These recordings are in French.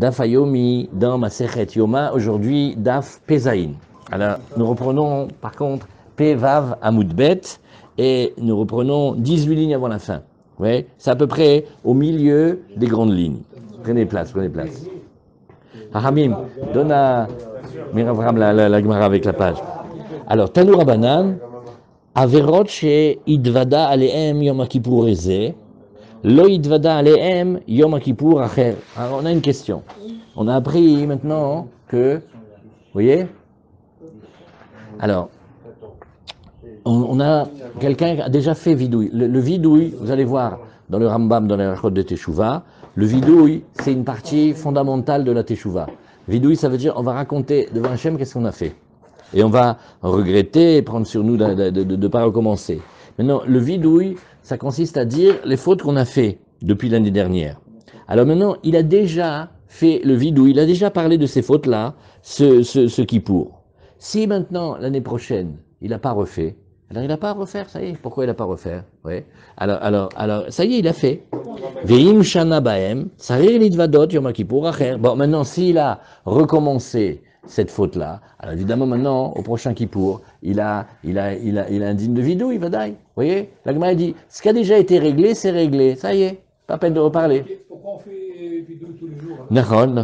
Daf Ayomi dans Masechet Yoma, aujourd'hui Daf Pezaïn. Alors nous reprenons par contre Pevav Amoudbet et nous reprenons 18 lignes avant la fin. Ouais, c'est à peu près au milieu des grandes lignes. Prenez place, prenez place. Hahamim, donne à Miravram la Gemara avec la page. Alors, Tanoura Banan, Averot she idvada alehem Yom Kippur eze, lo idvada alehem Yom Kippur acher. Alors, on a une question. On a appris maintenant que, vous voyez? Alors, on a quelqu'un qui a déjà fait vidouille. Le vidouille, vous allez voir dans le Rambam, dans les Rachot de Teshuvah, le vidouille, c'est une partie fondamentale de la Teshuvah. Vidouille, ça veut dire on va raconter devant Hachem qu'est-ce qu'on a fait. Et on va regretter et prendre sur nous de ne pas recommencer. Maintenant, le vidouille, ça consiste à dire les fautes qu'on a fait depuis l'année dernière. Alors maintenant, il a déjà fait le vidouille, il a déjà parlé de ces fautes-là, ce Kippour. Si maintenant, l'année prochaine, il n'a pas refait, alors il n'a pas à refaire, ça y est. Pourquoi il n'a pas à refaire? Ouais. Alors, ça y est, il a fait. Ve'im shana baem, sarir lidvadot yom kippur acher. Bon, maintenant, s'il a recommencé cette faute-là, alors évidemment, maintenant, au prochain Kippour, il a un digne de vidou, il va d'aille. Vous voyez? La Gemara dit, ce qui a déjà été réglé, c'est réglé. Ça y est. Pas peine de reparler. Pourquoi on fait vidou tous les jours? Nachon.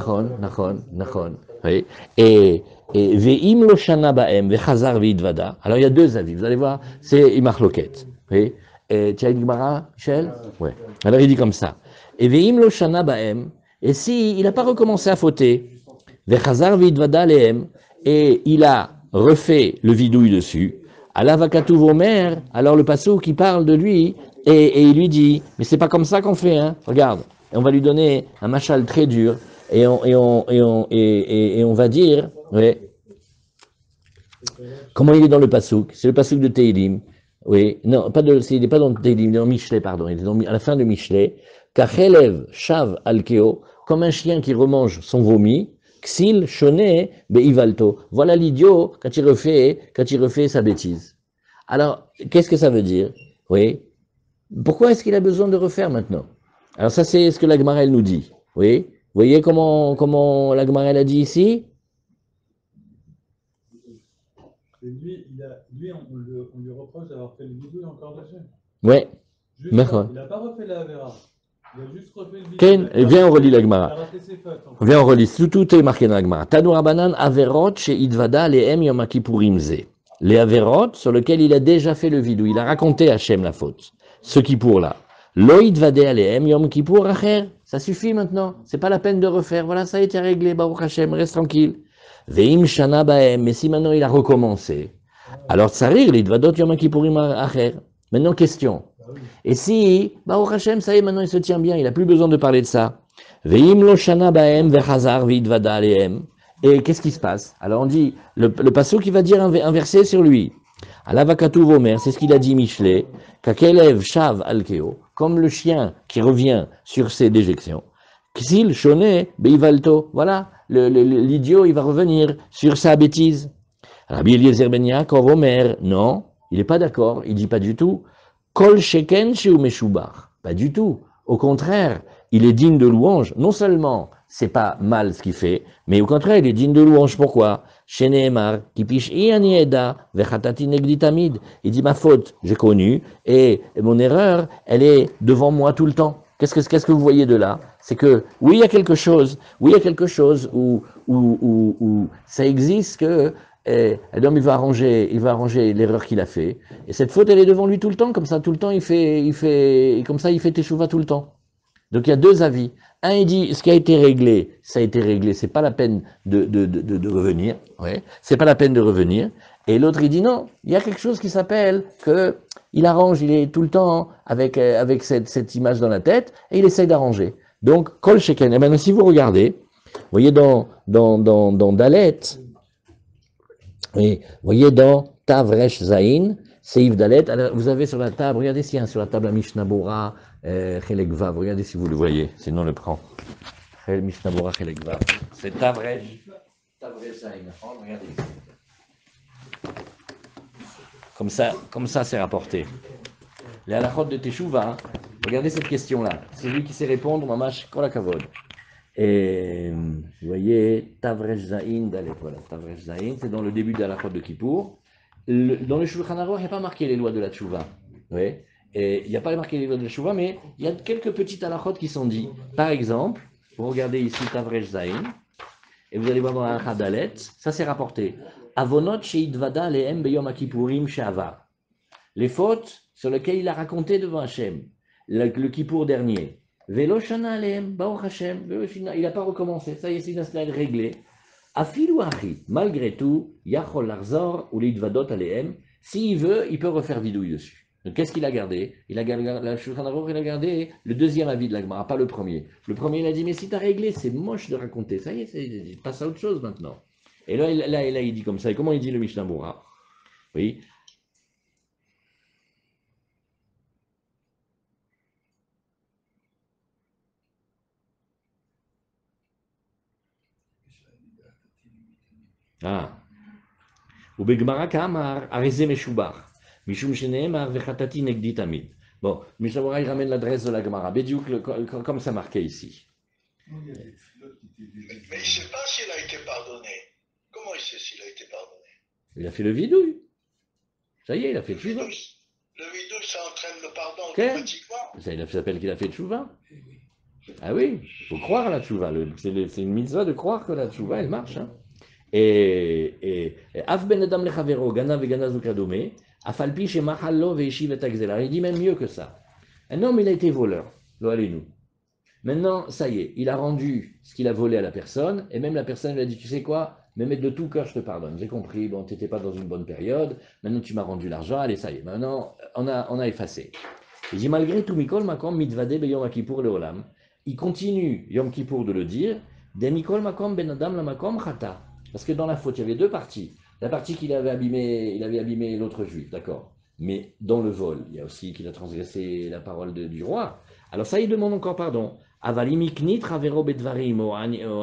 Oui. Et ve'im lo shana baem ve'chazar ve'idvada. Alors il y a deux avis. Vous allez voir, c'est imachloket. Oui. Et tu as une Gemara, Michel? Ouais. Alors il dit comme ça. Et ve'im lo shana baem. Et si il n'a pas recommencé à fauter, ve'chazar ve'idvada lehem, et il a refait le vidouille dessus. Alavakatu vomer. Alors le passou qui parle de lui et il lui dit, mais c'est pas comme ça qu'on fait, hein. Regarde. Et on va lui donner un machal très dur. Et on va dire, ouais, comment il est dans le pasouk? C'est le pasouk de Teilim. Oui, non, il n'est pas dans Teilim, il est dans Michelet, pardon. Il est à la fin de Michelet. Kachelev shav alkeo, comme un chien qui remange son vomi. Xil shone beivalto. Voilà l'idiot quand il refait sa bêtise. Alors, qu'est-ce que ça veut dire? Oui. Pourquoi est-ce qu'il a besoin de refaire maintenant? Alors ça, c'est ce que la Gemara elle nous dit. Oui. Vous voyez comment la Gemara a dit ici? Lui, on lui reproche d'avoir fait le vidou encore dessus. Oui. Il n'a pas refait la Avera. Il a juste refait le vidou. Ken, et viens, on relit la Gemara. Il a raté ses fautes. Viens, on relit. Tout est marqué dans la Gemara. Tanoura Banan Averot chez Idvada lehem Yom Kippurim ze. Les Averot sur lesquels il a déjà fait le vidou. Il a raconté à Hachem la faute. Ce Kippour là. Lo Idvade alehem Yom Kippur acher. Ça suffit maintenant. C'est pas la peine de refaire. Voilà, ça a été réglé. Baruch Hashem, reste tranquille. Ve'im shana baem. Mais si maintenant il a recommencé, alors tsarir lidvadot Yom Kippurim acher. Maintenant question. Et si Baruch Hashem, ça y est, maintenant il se tient bien. Il a plus besoin de parler de ça. Ve'im lo shana baem ve'chazar ve'idvada alehem. Et qu'est-ce qui se passe? Alors on dit le pasuk qui va dire un verset sur lui. Alavakatu vomer, c'est ce qu'il a dit Michelet. Kakelev shav alkeo. Comme le chien qui revient sur ses déjections. Ksil shone beivalto. Voilà, l'idiot, il va revenir sur sa bêtise. Rabbi Eliezer ben Yaakov Omer, non, il n'est pas d'accord, il dit pas du tout. Kol sheken sheu meshubach. Pas du tout. Au contraire, il est digne de louange. Non seulement c'est pas mal ce qu'il fait, mais au contraire, il est digne de louange. Pourquoi? Sheneemar, kipish iani eda, vechatati negdi tamid. Il dit ma faute, j'ai connu, et mon erreur, elle est devant moi tout le temps. Qu'est-ce que vous voyez de là? C'est que, oui, il y a quelque chose où ça existe que, l'homme, il va arranger l'erreur qu'il a fait. Et cette faute, elle est devant lui tout le temps, comme ça, tout le temps, il fait teshuva tout le temps. Donc, il y a deux avis. Un, il dit, ce qui a été réglé, ça a été réglé, c'est pas la peine de revenir. Ouais, c'est pas la peine de revenir. Et l'autre, il dit non, il y a quelque chose qui s'appelle que il arrange, il est tout le temps avec cette image dans la tête, et il essaye d'arranger. Donc, kol sheken. Et maintenant, si vous regardez, vous voyez dans Dalet, oui, vous voyez dans Tavresh Zain, Seif Dalet, alors vous avez sur la table, regardez s'il y a sur la table la Mishnah Bora, Chelek Vav, regardez si vous le voyez, sinon on le prend. Mishnah Bora, Chelek Vav. C'est Tavresh Zain, regardez. Comme ça c'est rapporté. Les halachot de Teshuvah, regardez cette question-là. C'est lui qui sait répondre, mamash kol hakavod. Et vous voyez, Tavresh Zahin, voilà, Tavresh Zahin, c'est dans le début de la halachot de Kippour. Dans le Shulchan Aruch, il n'y a pas marqué les lois de la Tchouva. Oui. Et il n'y a pas marqué les lois de la Tchouva, mais il y a quelques petites halachot qui sont dites. Par exemple, vous regardez ici Tavresh Zahin, et vous allez voir dans la halakha Dalet, ça c'est rapporté. Avonot sheidvada lehem beyom Kippourim she'avar. Les fautes sur lesquelles il a raconté devant Hachem, le Kippour dernier. Velo shana aleem, baruch Hashem, il n'a pas recommencé, ça y est, c'est une installation réglée. Afilu achi, malgré tout, yachol larzor ou l'idvadot aleem, s'il veut, il peut refaire vidouille dessus. Donc qu'est-ce qu'il a gardé? Il a gardé la Shulchan Aruch, il a gardé le deuxième avis de la Gemara, pas le premier. Le premier, il a dit, mais si tu as réglé, c'est moche de raconter, ça y est, il passe à autre chose maintenant. Et là, il dit comme ça, et comment il dit le Mishnah Moura? Oui, ah. ובגמרא כאמר, הרי זה משובח, משום שנאמר וחטאתי נגדי תמיד. Bon, Mishnah il ramène l'adresse de la Gemara, Bédiouk, comme c'est marqué ici. Mais il ne sait pas s'il a été pardonné. Comment il sait s'il a été pardonné? Il a fait le vidouille. Ça y est, il a fait le tchouva. Le vidouille, ça entraîne le pardon Okay. automatiquement. Ça s'appelle qu'il a fait le tchouva. Ah oui, il faut croire à la tchouva. C'est une mitzvah de croire que la tchouva, elle marche. Hein. Et Af ben Adam lechavero, gana vegana zukadome, afalpi chez Mahallo veishiv et agzela. Il dit même mieux que ça. Un homme, il a été voleur. Lo alenu. Maintenant, ça y est, il a rendu ce qu'il a volé à la personne, et même la personne lui a dit, tu sais quoi, même de tout cœur, je te pardonne. J'ai compris, bon, tu n'étais pas dans une bonne période, maintenant tu m'as rendu l'argent, allez, ça y est, maintenant, on a effacé. Il dit, malgré tout, Mikol Makom mitvade be Yom Kippour le Olam. Il continue, Yom Kippour, de le dire, de Mikol Makom ben Adam la Makom chata. Parce que dans la faute, il y avait deux parties. La partie qu'il avait abîmé l'autre juif, d'accord. Mais dans le vol, il y a aussi qu'il a transgressé la parole du roi. Alors ça, il demande encore pardon. אבל אם הקנית חברו בדברים, או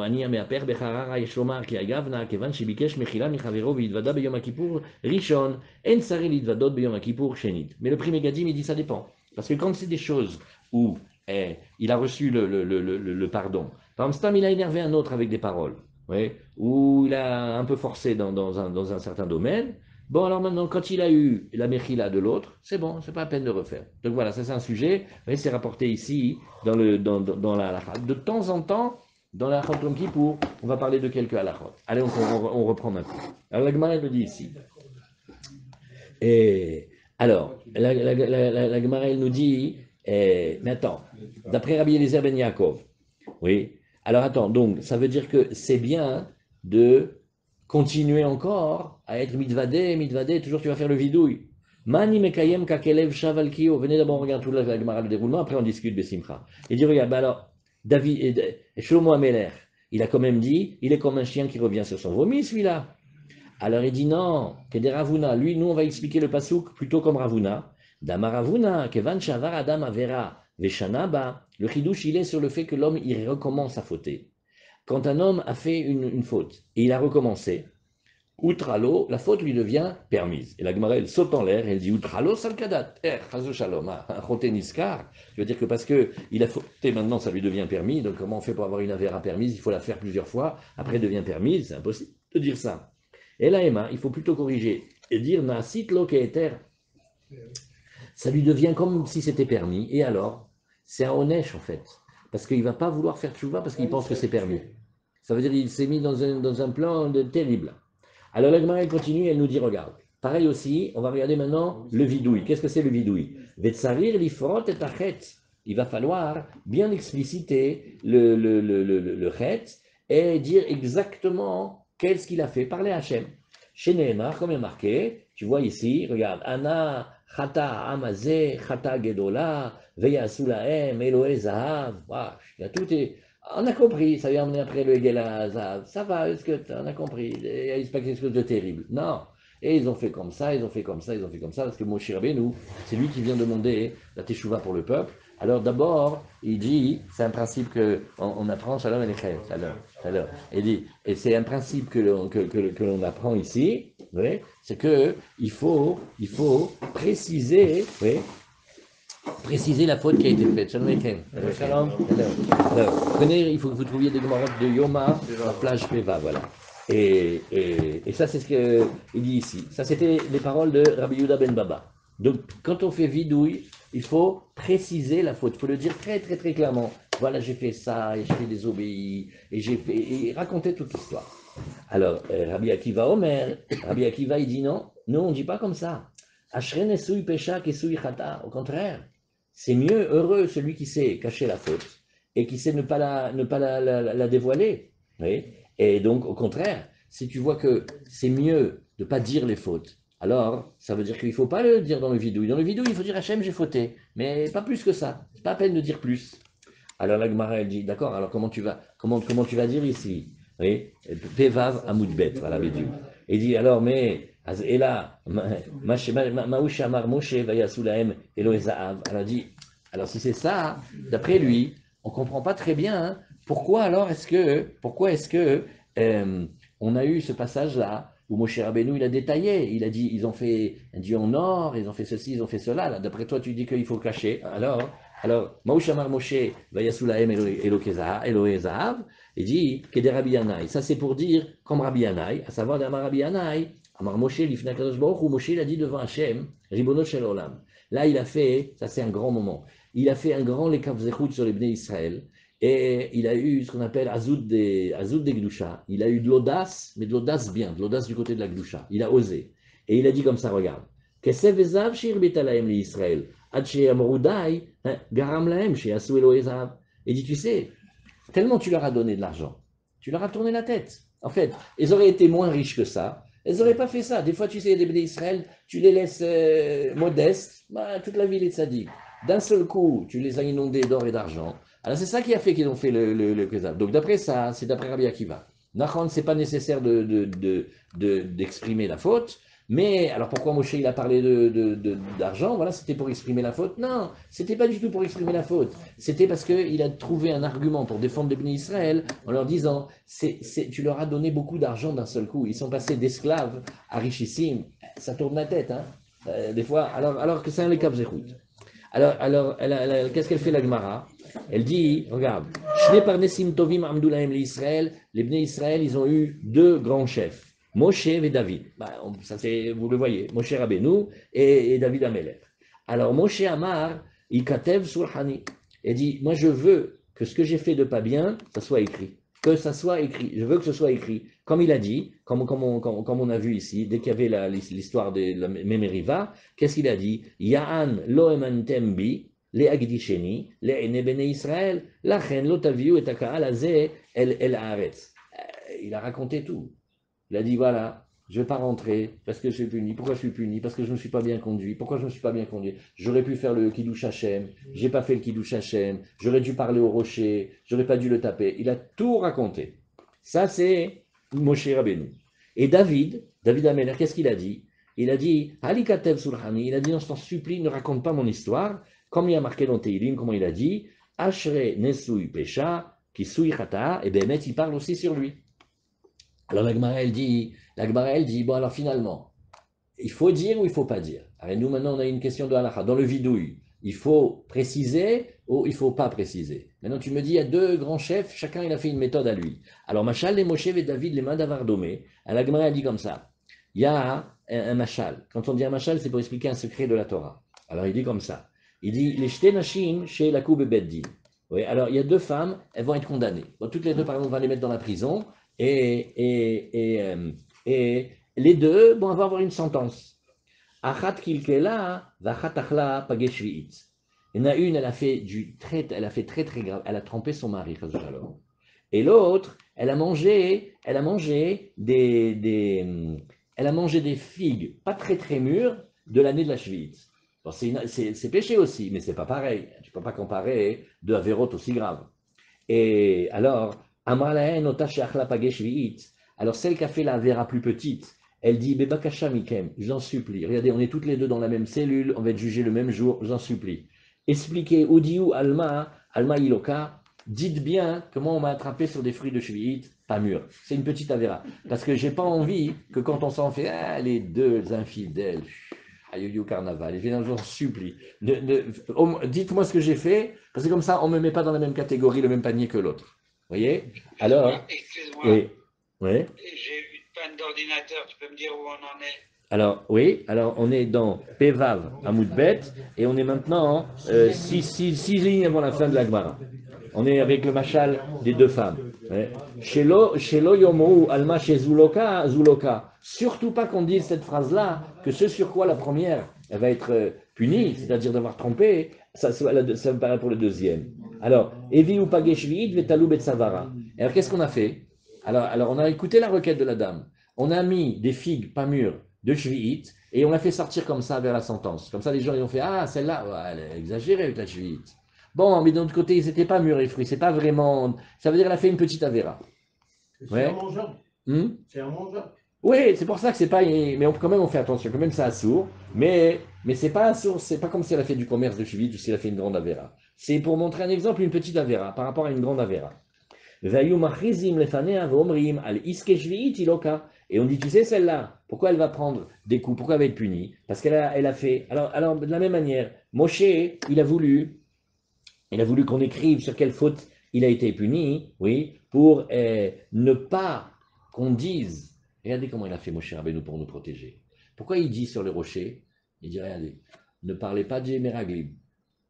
אני המאפר בחררה, יש לומר כי אגבנה, כיוון שביקש מחילה מחברו והתוודה ביום הכיפור ראשון, אין צריך להתוודות ביום הכיפור שנית. Mais le Pri Megadim, il dit ça dépend. Parce que quand c'est des choses où il a reçu le pardon, par exemple, Stam, il a énervé un autre avec des paroles, oui, ou il a un peu forcé dans un certain domaine, bon, alors maintenant, quand il a eu la mechila de l'autre, c'est bon, c'est pas la peine de refaire. Donc voilà, ça c'est un sujet, vous voyez, c'est rapporté ici, dans la halakha. De temps en temps, dans la halakha Yom Kippour, on va parler de quelques halakhot. Allez, on reprend maintenant. Alors la Gemara, elle le dit ici. Et alors, la Gemara, elle nous dit, mais attends, d'après Rabbi Eliezer ben Yaakov, oui, alors attends, donc ça veut dire que c'est bien de continuer encore à être mitvadé, toujours tu vas faire le vidouille. Mani mekayem kakelev shavalkio. Venez d'abord, on regarde tout la Gemara, le déroulement, après on discute Besimcha. Il dit, regarde, bah alors, David, Shlomo Ameler, il a quand même dit, il est comme un chien qui revient sur son vomi, celui-là. Alors il dit non, que des Ravuna. Lui, nous, on va expliquer le pasouk plutôt comme Ravuna. Dama Ravuna, kevan shavar adam avera, veshanaba. Le chidouche, il est sur le fait que l'homme, il recommence à fauter. Quand un homme a fait une faute et il a recommencé, outralo, la faute lui devient permise. Et la Gemara, elle saute en l'air et elle dit outralo salkadat, chazo shalom, choté niskar. Je veux dire que parce qu'il a fauté, maintenant ça lui devient permis. Donc comment on fait pour avoir une avéra permise? Il faut la faire plusieurs fois, après elle devient permise. C'est impossible de dire ça. Et là, Emma, il faut plutôt corriger et dire nasit lo keeter. Ça lui devient comme si c'était permis. Et alors, c'est un onesh en fait. Parce qu'il ne va pas vouloir faire tchouva parce qu'il pense que c'est permis. Ça veut dire qu'il s'est mis dans un plan terrible. Alors la Gemara, elle continue, elle nous dit, regarde, pareil aussi, on va regarder maintenant le vidouille. Qu'est-ce que c'est le vidouille? Vetsarir lifrot et achet. Il va falloir bien expliciter le chet et dire exactement qu'est-ce qu'il a fait. Parler à Hachem. Chez Nehemar, comme il est marqué, tu vois ici, regarde, Ana, Chata, Amazé, Chata Gedola, Veyasu Lahem, Elohe Zahav. Tout est. On a compris, ça vient amener après le Egel Zahav. Ça va, est-ce que on a compris? Il n'y a pas quelque chose de terrible. Non. Et ils ont fait comme ça, ils ont fait comme ça, ils ont fait comme ça, parce que Moshe Rabbeinu, c'est lui qui vient demander la Teshuvah pour le peuple. Alors d'abord, il dit, c'est un principe qu'on apprend, Shalom Aleichem, Shalom. Il dit, et c'est un principe que l'on apprend ici, oui, c'est qu'il faut préciser, oui, préciser la faute qui a été faite. Shalom Aleichem. Shalom. Alors, prenez, il faut que vous trouviez des Gemarotes de Yoma, la plage Peva, voilà. Et ça, c'est ce qu'il dit ici. Ça, c'était les paroles de Rabbi Yehuda ben Baba. Donc, quand on fait vidouille, il faut préciser la faute. Il faut le dire très, très, très clairement. Voilà, j'ai fait ça, et j'ai désobéi, et j'ai fait, et raconter toute l'histoire. Alors, Rabbi Akiva Omer, Rabbi Akiva, il dit non, nous, on ne dit pas comme ça. Ashren esui pesha kesui chata. Au contraire, c'est mieux, heureux, celui qui sait cacher la faute et qui sait ne pas la dévoiler. Oui. Et donc, au contraire, si tu vois que c'est mieux de ne pas dire les fautes, alors ça veut dire qu'il ne faut pas le dire dans le vidouille. Dans le vidouille, il faut dire Hachem, j'ai fauté, mais pas plus que ça. C'est pas à peine de dire plus. Alors la Gemara, elle dit, d'accord, alors comment tu vas dire ici? Oui, Pevav Amoudbet, voilà, Bédiou. Et il dit, alors, mais, et là, Maouche Amar Moshe Vayasulaem Eloé Zaav. Alors, dit, alors si c'est ça, d'après lui, on ne comprend pas très bien, hein, pourquoi est-ce que on a eu ce passage-là où Moshe Rabbeinu, il a détaillé, il a dit, ils ont fait un dieu en or, ils ont fait ceci, ils ont fait cela. Là, d'après toi, tu dis qu'il faut cacher. Alors, Maouche Amar Moshe Vayasulaem Eloé Zaav, il dit Keder Rabbi Yanaï. Ça, c'est pour dire comme Rabbi Yanaï, à savoir d'Amar Rabbi Yanaï, Amar Moshe, l'Ifna Kadosh Baruch Hu, Moshe, il a dit devant Hachem, Ribono Shel Olam. Là, il a fait, ça c'est un grand moment, il a fait un grand Lekav Zechut sur les Bnei Israël, et il a eu ce qu'on appelle Azoud des Gdusha. Il a eu de l'audace, mais de l'audace bien, de l'audace du côté de la Gdusha. Il a osé. Et il a dit comme ça, regarde, Kesev Ezav Shir Betalaem li Israël, Ad She'amrudai, Garam Laem She'asu Eloezav. Et dit, tu sais, tellement tu leur as donné de l'argent, tu leur as tourné la tête. En fait, ils auraient été moins riches que ça. Ils n'auraient pas fait ça. Des fois, tu sais, il y a des Bnei Israël, tu les laisses modestes, toute la ville est sadique. D'un seul coup, tu les as inondés d'or et d'argent. Alors, c'est ça qui a fait qu'ils ont fait le Kesab. Donc, d'après ça, c'est d'après Rabbi Akiva. Nachon, ce n'est pas nécessaire d'exprimer la faute. Mais alors pourquoi Moshe il a parlé d'argent? Voilà, c'était pour exprimer la faute? Non, c'était pas du tout pour exprimer la faute. C'était parce qu'il a trouvé un argument pour défendre les bénis Israël en leur disant tu leur as donné beaucoup d'argent d'un seul coup. Ils sont passés d'esclaves à richissimes. Ça tourne la tête, hein, des fois, alors que c'est un Lekav Zechut. Alors qu'est-ce qu'elle fait la Gemara? Elle dit, regarde, Shne Parnesim Tovim Amdoulahem l'Israël, les bénis Israël, ils ont eu deux grands chefs. Moshe et David. Ça c'est, vous le voyez, Moshe Rabbeinu et David Amelech. Alors Moshe Amar, il katev sulhani. Il dit, moi je veux que ce que j'ai fait de pas bien, ça soit écrit. Que ça soit écrit. Je veux que ce soit écrit. Comme il a dit, comme on a vu ici, dès qu'il y avait l'histoire de la Memeriva, qu'est-ce qu'il a dit? Ya'an lo emantem bi, le agdisheni, le ene bene Israël, lachen lo taviu et aka'al azeh el haaretz. Il a raconté tout. Il a dit voilà, je ne vais pas rentrer parce que je suis puni. Pourquoi je suis puni? Parce que je ne me suis pas bien conduit. Pourquoi je ne me suis pas bien conduit? J'aurais pu faire le Kiddush Hashem, je n'ai pas fait le Kiddush Hashem, j'aurais dû parler au rocher, j'aurais pas dû le taper. Il a tout raconté. Ça, c'est Moshe Rabbeinu. Et David Ameler, qu'est-ce qu'il a dit? Il a dit Ali Katev Sulhani, il a dit non, je t'en supplie, ne raconte pas mon histoire. Comme il a marqué dans Teilim, comment il a dit Ashre Nesui Pesha, Kisui Chata, et Bémet, il parle aussi sur lui. Alors la Gemara, elle dit, bon alors finalement, il faut dire ou il ne faut pas dire? Alors nous maintenant on a une question de halakha. Dans le vidouille, il faut préciser ou il ne faut pas préciser? Maintenant tu me dis, il y a deux grands chefs, chacun il a fait une méthode à lui. Alors Machal, les Moshe et David, les mains d'Avardomé, la Gemara elle dit comme ça, il y a un Machal. Quand on dit un Machal, c'est pour expliquer un secret de la Torah. Alors il dit comme ça, il dit, les Shte Nashim chez la Koube Beddin. Oui, alors il y a deux femmes, elles vont être condamnées. Bon, toutes les deux par exemple on va les mettre dans la prison. Et les deux vont avoir une sentence. Achat kilkela, vachat achla pageshviit. Il y en a une, elle a fait très très grave, elle a trompé son mari, et l'autre, elle a mangé des figues pas très très mûres de l'année de la Shvit. Bon, c'est péché aussi, mais c'est pas pareil. Tu peux pas comparer deux avérotes aussi graves. Et alors, alors celle qui a fait la Vera plus petite, elle dit Bebakasha Mikem, j'en supplie. Regardez, on est toutes les deux dans la même cellule, on va être jugés le même jour, j'en supplie. Expliquez, Udiou Alma Iloka, dites bien comment on m'a attrapé sur des fruits de Shvi'it pas mûrs. C'est une petite Avera. Parce que j'ai pas envie que quand on s'en fait, les deux infidèles, Aïe, au carnaval. Et finalement, je vous en supplie. Dites-moi ce que j'ai fait, parce que comme ça, on ne me met pas dans la même catégorie, le même panier que l'autre. Vous voyez? Alors, Excuse-moi, oui. Oui. j'ai eu une panne d'ordinateur, tu peux me dire où on en est? Alors, oui, alors on est dans Pevav à Moudbet, et on est maintenant 6 lignes avant la fin de la Gemara. On est avec le machal des deux femmes. Ouais. Shelo yomu alma chez Zuloka, Zuloka. Surtout pas qu'on dise cette phrase-là, que ce sur quoi la première, elle va être punie, c'est-à-dire d'avoir trompé, ça me paraît pour le deuxième. Alors, Evi ou Pageshviit, Vetalou Betsavara. Alors, qu'est-ce qu'on a fait? Alors, on a écouté la requête de la dame. On a mis des figues pas mûres de Shvi'it, et on l'a fait sortir comme ça vers la sentence. Comme ça, les gens ils ont fait ah, celle-là, ouais, elle a exagéré avec la Shvi'it. Bon, mais d'un autre côté, ils n'étaient pas mûrs les fruits, c'est pas vraiment. Ça veut dire qu'elle a fait une petite avéra. C'est un mangeant. C'est un mangeant. Oui, c'est pour ça que c'est pas. Mais quand même, on fait attention, quand même, c'est assourd. Mais c'est pas assourd, c'est pas comme si elle a fait du commerce de Shvi'it ou si elle a fait une grande avéra. C'est pour montrer un exemple, une petite avéra par rapport à une grande avéra. Et on dit, tu sais, celle-là, pourquoi elle va prendre des coups, pourquoi elle va être punie? Parce qu'elle a fait. Alors, de la même manière, Moshe, il a voulu qu'on écrive sur quelle faute il a été puni, oui, pour ne pas qu'on dise. Regardez comment il a fait Moshe Rabbeinu pour nous protéger. Pourquoi il dit sur le rocher? Il dit, regardez, ne parlez pas des Meraglim.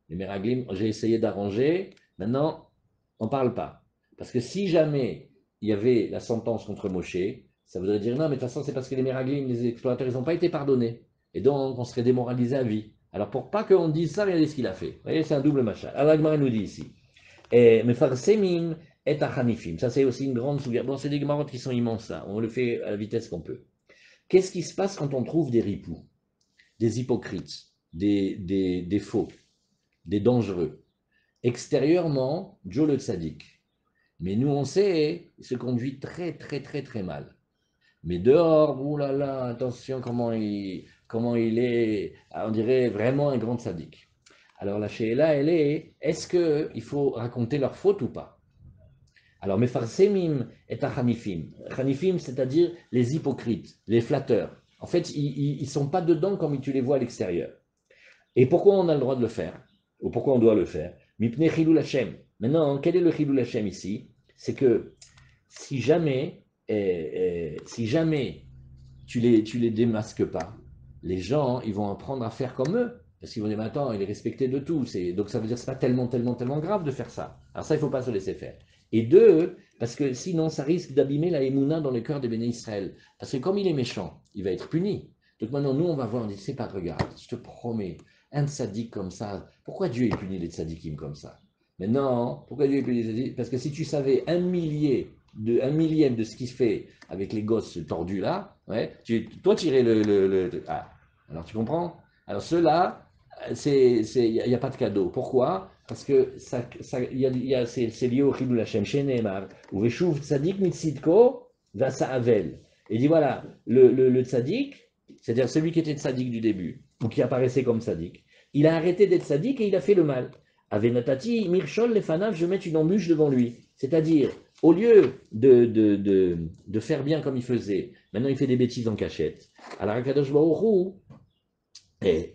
Les Meraglim, j'ai essayé d'arranger, maintenant, on ne parle pas. Parce que si jamais il y avait la sentence contre Moshe, ça voudrait dire non, mais de toute façon, c'est parce que les Meraglim, les explorateurs, ils n'ont pas été pardonnés. Et donc, on serait démoralisé à vie. Alors, pour pas qu'on dise ça, regardez ce qu'il a fait. Vous voyez, c'est un double machin. Alors, Agmara nous dit ici Mefarsemim et Achanifim. Ça, c'est aussi une grande souvière. Bon, c'est des Gemarotes qui sont immenses, ça. On le fait à la vitesse qu'on peut. Qu'est-ce qui se passe quand on trouve des ripoux, des hypocrites, des faux, des dangereux? Extérieurement, Joe le tzaddik. Mais nous, on sait, il se conduit très, très, très, très mal. Mais dehors, oulala, attention comment il est, on dirait vraiment un grand tzaddik. Alors la she'ela, elle est-ce qu'il faut raconter leur faute ou pas? Alors, mefarsemim et achanifim. Achanifim, c'est-à-dire les hypocrites, les flatteurs. En fait, ils ne sont pas dedans comme tu les vois à l'extérieur. Et pourquoi on a le droit de le faire? Ou pourquoi on doit le faire? Mipnei chilul Hashem. Maintenant, quel est le chilul Hashem ici? C'est que si jamais tu les démasques pas, les gens, ils vont apprendre à faire comme eux. Parce qu'ils vont dire, mais attends, il est respecté de tout. Donc ça veut dire que ce n'est pas tellement, tellement, tellement grave de faire ça. Alors ça, il ne faut pas se laisser faire. Et deux, parce que sinon, ça risque d'abîmer la émouna dans le cœur des béné Israël. Parce que comme il est méchant, il va être puni. Donc maintenant, nous, on va voir, on dit, c'est pas, regarde, je te promets, un tzaddik comme ça, pourquoi Dieu est puni les tzaddikim comme ça? Mais non, pourquoi Dieu est puni les tzaddikim? Parce que si tu savais un millième de ce qu'il fait avec les gosses tordus là, ouais, toi tu irais ah, alors tu comprends? Alors ceux-là, il n'y a pas de cadeau. Pourquoi? Parce que c'est lié au Chilul Hashem chez Neymar, où Veshuv Tzadik Mitzidko Vasa Avel. Et il dit voilà, le Tzadik, c'est-à-dire celui qui était Tzadik du début, ou qui apparaissait comme Tzadik, il a arrêté d'être Tzadik et il a fait le mal. Avenatati Mirchol Lefanav, je mets une embûche devant lui. C'est-à-dire, au lieu de faire bien comme il faisait, maintenant il fait des bêtises en cachette. Alors Akadosh Baruch Hu,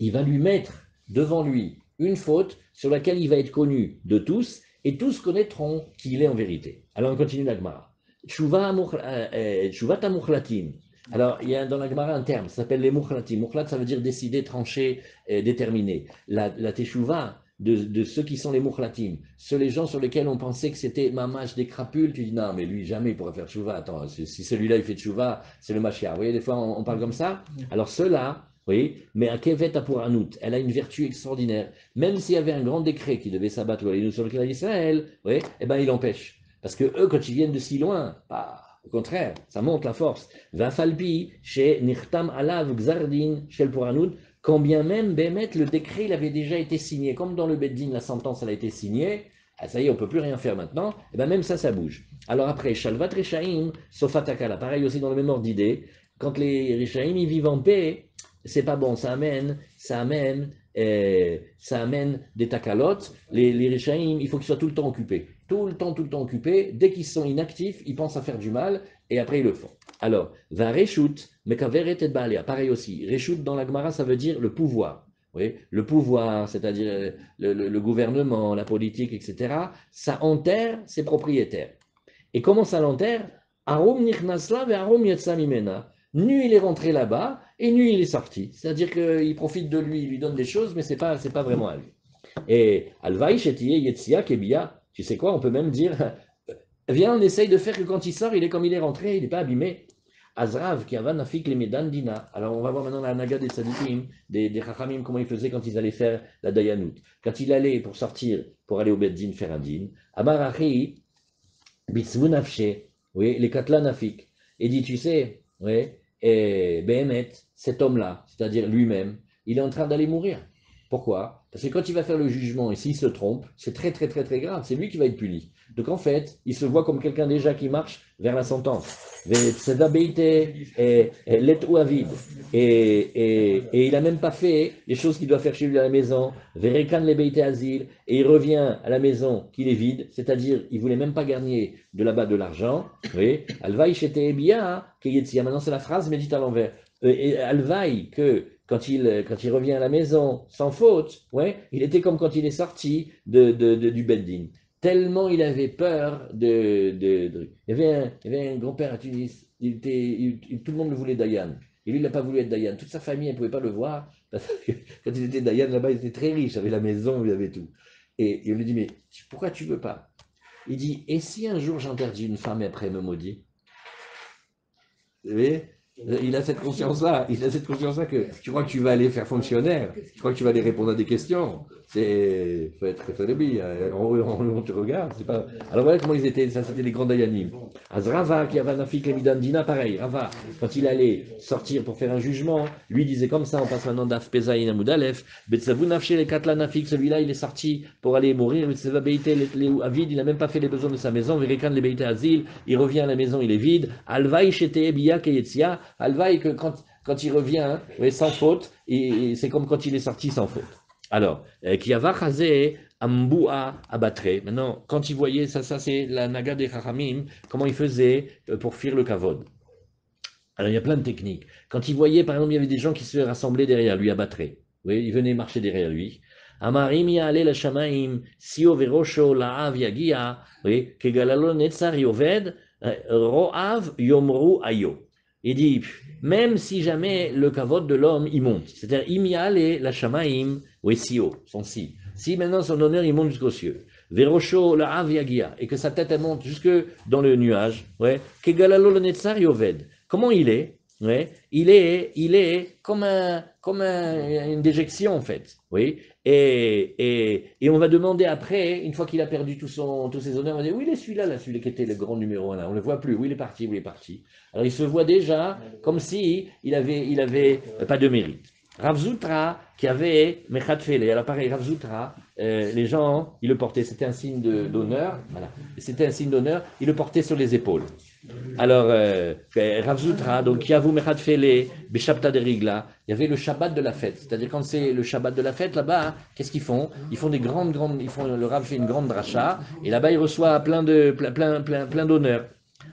il va lui mettre devant lui une faute sur laquelle il va être connu de tous, et tous connaîtront qui il est en vérité. Alors on continue la Gemara. Tshuvat Mukhlatim. Alors il y a dans la Gemara un terme, ça s'appelle les Mukhlatim. Mukhlat, ça veut dire décider, trancher, déterminer. La Teshuvah de ceux qui sont les Mukhlatim, les gens sur lesquels on pensait que c'était mamash des crapules, tu dis non, mais lui jamais il pourrait faire Teshuvah. Attends, si celui-là il fait Teshuvah, c'est le Mashiach. Vous voyez, des fois on parle comme ça. Alors ceux-là, oui, mais à Kevet Apuranout, elle a une vertu extraordinaire. Même s'il y avait un grand décret qui devait s'abattre sur le clan d'Israël, oui, eh ben il empêche. Parce que eux, quand ils viennent de si loin, au contraire, ça monte la force. Vafalpi, chez Nirtam Alav Gzardin, chez le Puranout, quand bien même, Bémet, le décret, il avait déjà été signé. Comme dans le Beddin, la sentence, elle a été signée. Ah, ça y est, on ne peut plus rien faire maintenant. Et bien même ça bouge. Alors après, Shalvat Rechaim, Sofatakala, pareil aussi dans le même ordre d'idée. Quand les Rechaim, ils vivent en paix, c'est pas bon, ça amène des takalotes. Les Rechaim, il faut qu'ils soient tout le temps occupés. tout le temps occupés. Dès qu'ils sont inactifs, ils pensent à faire du mal et après ils le font. Alors, va reshoot, mais kaveret et balea, pareil aussi. Reshoot dans la Gemara, ça veut dire le pouvoir. Oui, le pouvoir, c'est-à-dire le gouvernement, la politique, etc., ça enterre ses propriétaires. Et comment ça l'enterre? Arum nichnasla ve arum yatsa mimena. Nu il est rentré là-bas et nu il est sorti. C'est-à-dire qu'il profite de lui, il lui donne des choses, mais c'est pas vraiment à lui. Et alvaï shetiye yetzia kebia. Tu sais quoi? On peut même dire, viens, on essaye de faire que quand il sort, il est comme il est rentré, il n'est pas abîmé. Azrav qui avan afik les medan dina. Alors on va voir maintenant la naga des tzadikim, des chachamim, comment ils faisaient quand ils allaient faire la dayanout. Quand il allait pour sortir, pour aller au beddin faire un din, amarachi bitzvu nafshe, oui, les katla nafik. Et dit, tu sais, oui, et Behemet, cet homme-là, c'est-à-dire lui-même, il est en train d'aller mourir. Pourquoi? Parce que quand il va faire le jugement et s'il se trompe, c'est très grave, c'est lui qui va être puni. Donc en fait, il se voit comme quelqu'un déjà qui marche vers la sentence. Et il n'a même pas fait les choses qu'il doit faire chez lui à la maison. Et il revient à la maison qu'il est vide, c'est-à-dire il ne voulait même pas gagner de là-bas de l'argent. Oui. Alvaï shete bien, maintenant c'est la phrase, mais dite à l'envers. Alvaï, que quand il revient à la maison sans faute, ouais, il était comme quand il est sorti du beddin. Tellement il avait peur Il y avait un grand-père à Tunis, tout le monde le voulait Dayan. Et lui, il n'a pas voulu être Dayan. Toute sa famille, elle ne pouvait pas le voir. Parce que quand il était Dayan, là-bas, il était très riche, il avait la maison, il avait tout. Et on lui dit, mais pourquoi tu ne veux pas? Il dit, et si un jour j'interdis une femme et après elle me maudit? Vous voyez? Il a cette conscience-là que tu crois que tu vas aller faire fonctionnaire, tu crois que tu vas aller répondre à des questions. Il faut être très débile, on te regarde. C'est pas... Alors voilà comment ils étaient, ça c'était les grands dayanim. Rava, qui avait un afik Dina, pareil, Rava, quand il allait sortir pour faire un jugement, lui disait comme ça, on passe maintenant d'Af Pezaïn à Moudalef, Betsavou Nafshe les Katla Nafik, celui-là il est sorti pour aller mourir, Betsava Beité les Avid, il n'a même pas fait les besoins de sa maison, Verikan les Beité Azil, il revient à la maison, il est vide, Alvaï Shete Biya Keyetzia, Alvaï que quand il revient, oui, sans faute, c'est comme quand il est sorti sans faute. Alors, Kiyava Chazé, Amboua Abatre. Maintenant, quand il voyait, ça c'est la naga des Chachamim, comment il faisait pour fuir le kavod. Alors, il y a plein de techniques. Quand il voyait, par exemple, il y avait des gens qui se rassemblaient derrière lui, abattraient. Oui, ils venaient marcher derrière lui. Amarim ya'ale la shamaim, sio verosho la'av yagia, oui, kegalalo netzar yoved, ro'av yomru ayo. Il dit, même si jamais le kavod de l'homme, il monte. C'est-à-dire, im ya'ale la shamaim, oui, sio, son si. Si maintenant son honneur, il monte jusqu'aux cieux. Verosho la'av yagia, et que sa tête, elle monte jusque dans le nuage, ouais, kegalalo netzar yoved. Comment il est? Ouais, il est comme une déjection en fait. Oui. Et on va demander après, une fois qu'il a perdu tous ses honneurs, on va dire, où il est celui-là, celui qui était le grand numéro 1 là, on ne le voit plus, où il est parti, Alors il se voit déjà comme si il avait pas de mérite. Rav Zutra, qui avait Mechat Fele, alors pareil, Rav Zutra, les gens, ils le portaient, c'était un signe d'honneur, voilà. C'était un signe d'honneur, ils le portaient sur les épaules. Alors, Rav Zutra, donc Yavu Mechat Fele, Beshabta de Rigla, il y avait le Shabbat de la fête, c'est-à-dire quand c'est le Shabbat de la fête, là-bas, hein, qu'est-ce qu'ils font? Ils font le Rav fait une grande dracha, et là-bas il reçoit plein d'honneurs.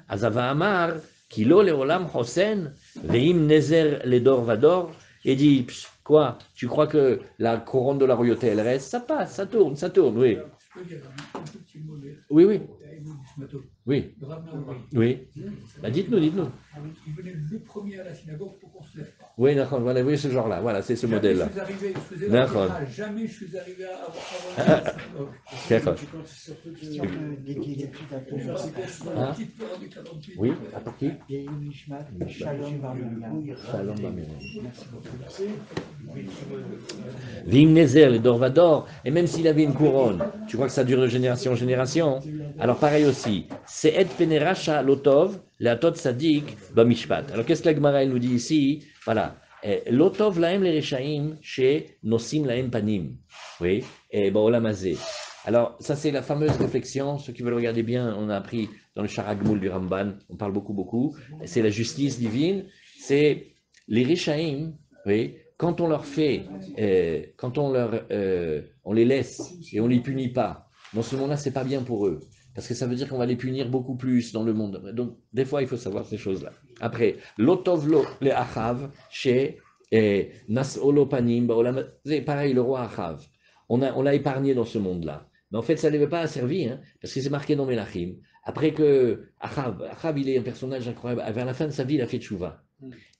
Azava Amar, Kilo Leolam Hosen, Veim Nezer Ledor Vador, et dit, quoi? Tu crois que la couronne de la royauté, elle reste? Ça passe, ça tourne, oui. Oui. Oui. Oui. Bah, dites-nous. Il venait le premier à la synagogue pour qu'on se lève pas. Oui, voilà, oui, ce genre-là, voilà, c'est ce modèle-là. Jamais je suis arrivé à avoir D'accord. Oui, à partir. Shalom Vimnezer, le Dorvador, et même s'il avait une couronne, tu crois que ça dure de génération en génération? Alors pareil aussi, c'est et peneracha lotov, la tot sadik bamishpat. Alors qu'est-ce que la Gemara nous dit ici? Voilà, lotov laem le rechaim chez nosim laem panim. Oui, et baolamazé. Alors ça c'est la fameuse réflexion, ceux qui veulent regarder bien, on a appris dans le Charagmoul du Ramban, on parle beaucoup, c'est la justice divine, c'est les rechaim, oui, quand on leur fait, on les laisse et on les punit pas, dans ce moment-là, c'est pas bien pour eux. parce que ça veut dire qu'on va les punir beaucoup plus dans le monde. Donc, des fois, il faut savoir ces choses-là. Après, l'otovlo le achav chez nasolo panim baolam. C'est pareil, le roi Achav. On l'a épargné dans ce monde-là. Mais en fait, ça ne l'avait pas servi, hein, parce que c'est marqué dans Melachim. Après que Achav, il est un personnage incroyable. Vers la fin de sa vie, il a fait tchouva.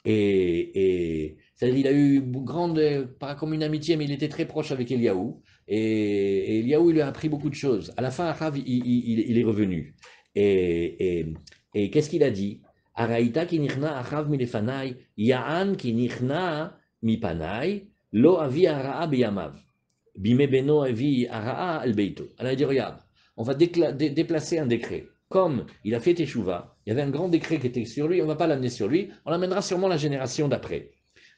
C'est-à-dire, il a eu grande, pas comme une amitié, mais il était très proche avec Eliaou. Et Eliaou, il lui a appris beaucoup de choses. À la fin, Achav, il est revenu. Et, et, et qu'est-ce qu'il a dit? Araïta ki nichna Achav milefanai, Ya'an ki nichna mipanai, lo avi ara'a biyamav. Bime beno avi ara'a al beito. Alors il dit, regarde, on va déplacer un décret. Comme il a fait Teshuvah, il y avait un grand décret qui était sur lui, on ne va pas l'amener sur lui, on l'amènera sûrement la génération d'après.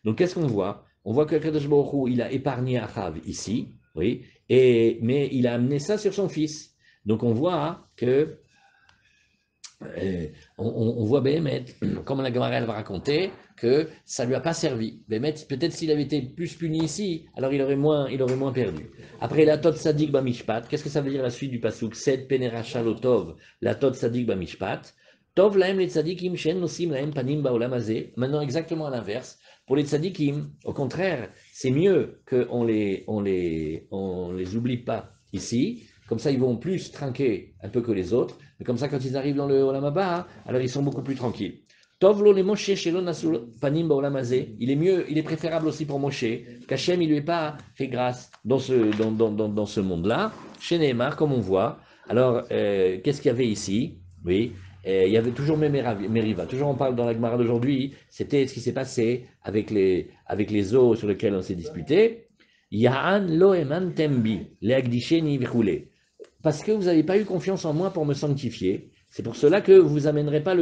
Donc qu'est-ce qu'on voit? On voit que Kadosh Baruch Hu, il a épargné Achav ici, oui, mais il a amené ça sur son fils. Donc on voit que on voit Béhémet, comme la Gemara va raconter, que ça ne lui a pas servi. Béhémet, peut-être s'il avait été plus puni ici, alors il aurait moins perdu. Après, la Tod Sadik Bamishpat, qu'est-ce que ça veut dire la suite du Pasuk? Sed Peneracha Lotov, la Tod Sadik Bamishpat. Tov laem les tzadikim shen nosim laem panim baolam hazeh. Maintenant, exactement à l'inverse. Pour les tzadikim, au contraire, c'est mieux qu'on les oublie pas ici. Comme ça, ils vont plus trinquer un peu que les autres. Mais comme ça, quand ils arrivent dans le Olam Haba, alors ils sont beaucoup plus tranquilles. Tovlo le Moshe shelo nasul panim baolam hazeh. Il est mieux, il est préférable aussi pour Moshe qu'Hachem il lui ait pas fait grâce dans ce monde-là. Chez Nehemar, comme on voit. Alors, qu'est-ce qu'il y avait ici? Oui. Il y avait toujours Meriva. Toujours on parle dans la Gemara d'aujourd'hui, c'était ce qui s'est passé avec les eaux sur lesquelles on s'est disputé. Ya'an lo eman tembi, le'agdisheni v'choulé. Parce que vous n'avez pas eu confiance en moi pour me sanctifier. C'est pour cela que vous n'amènerez pas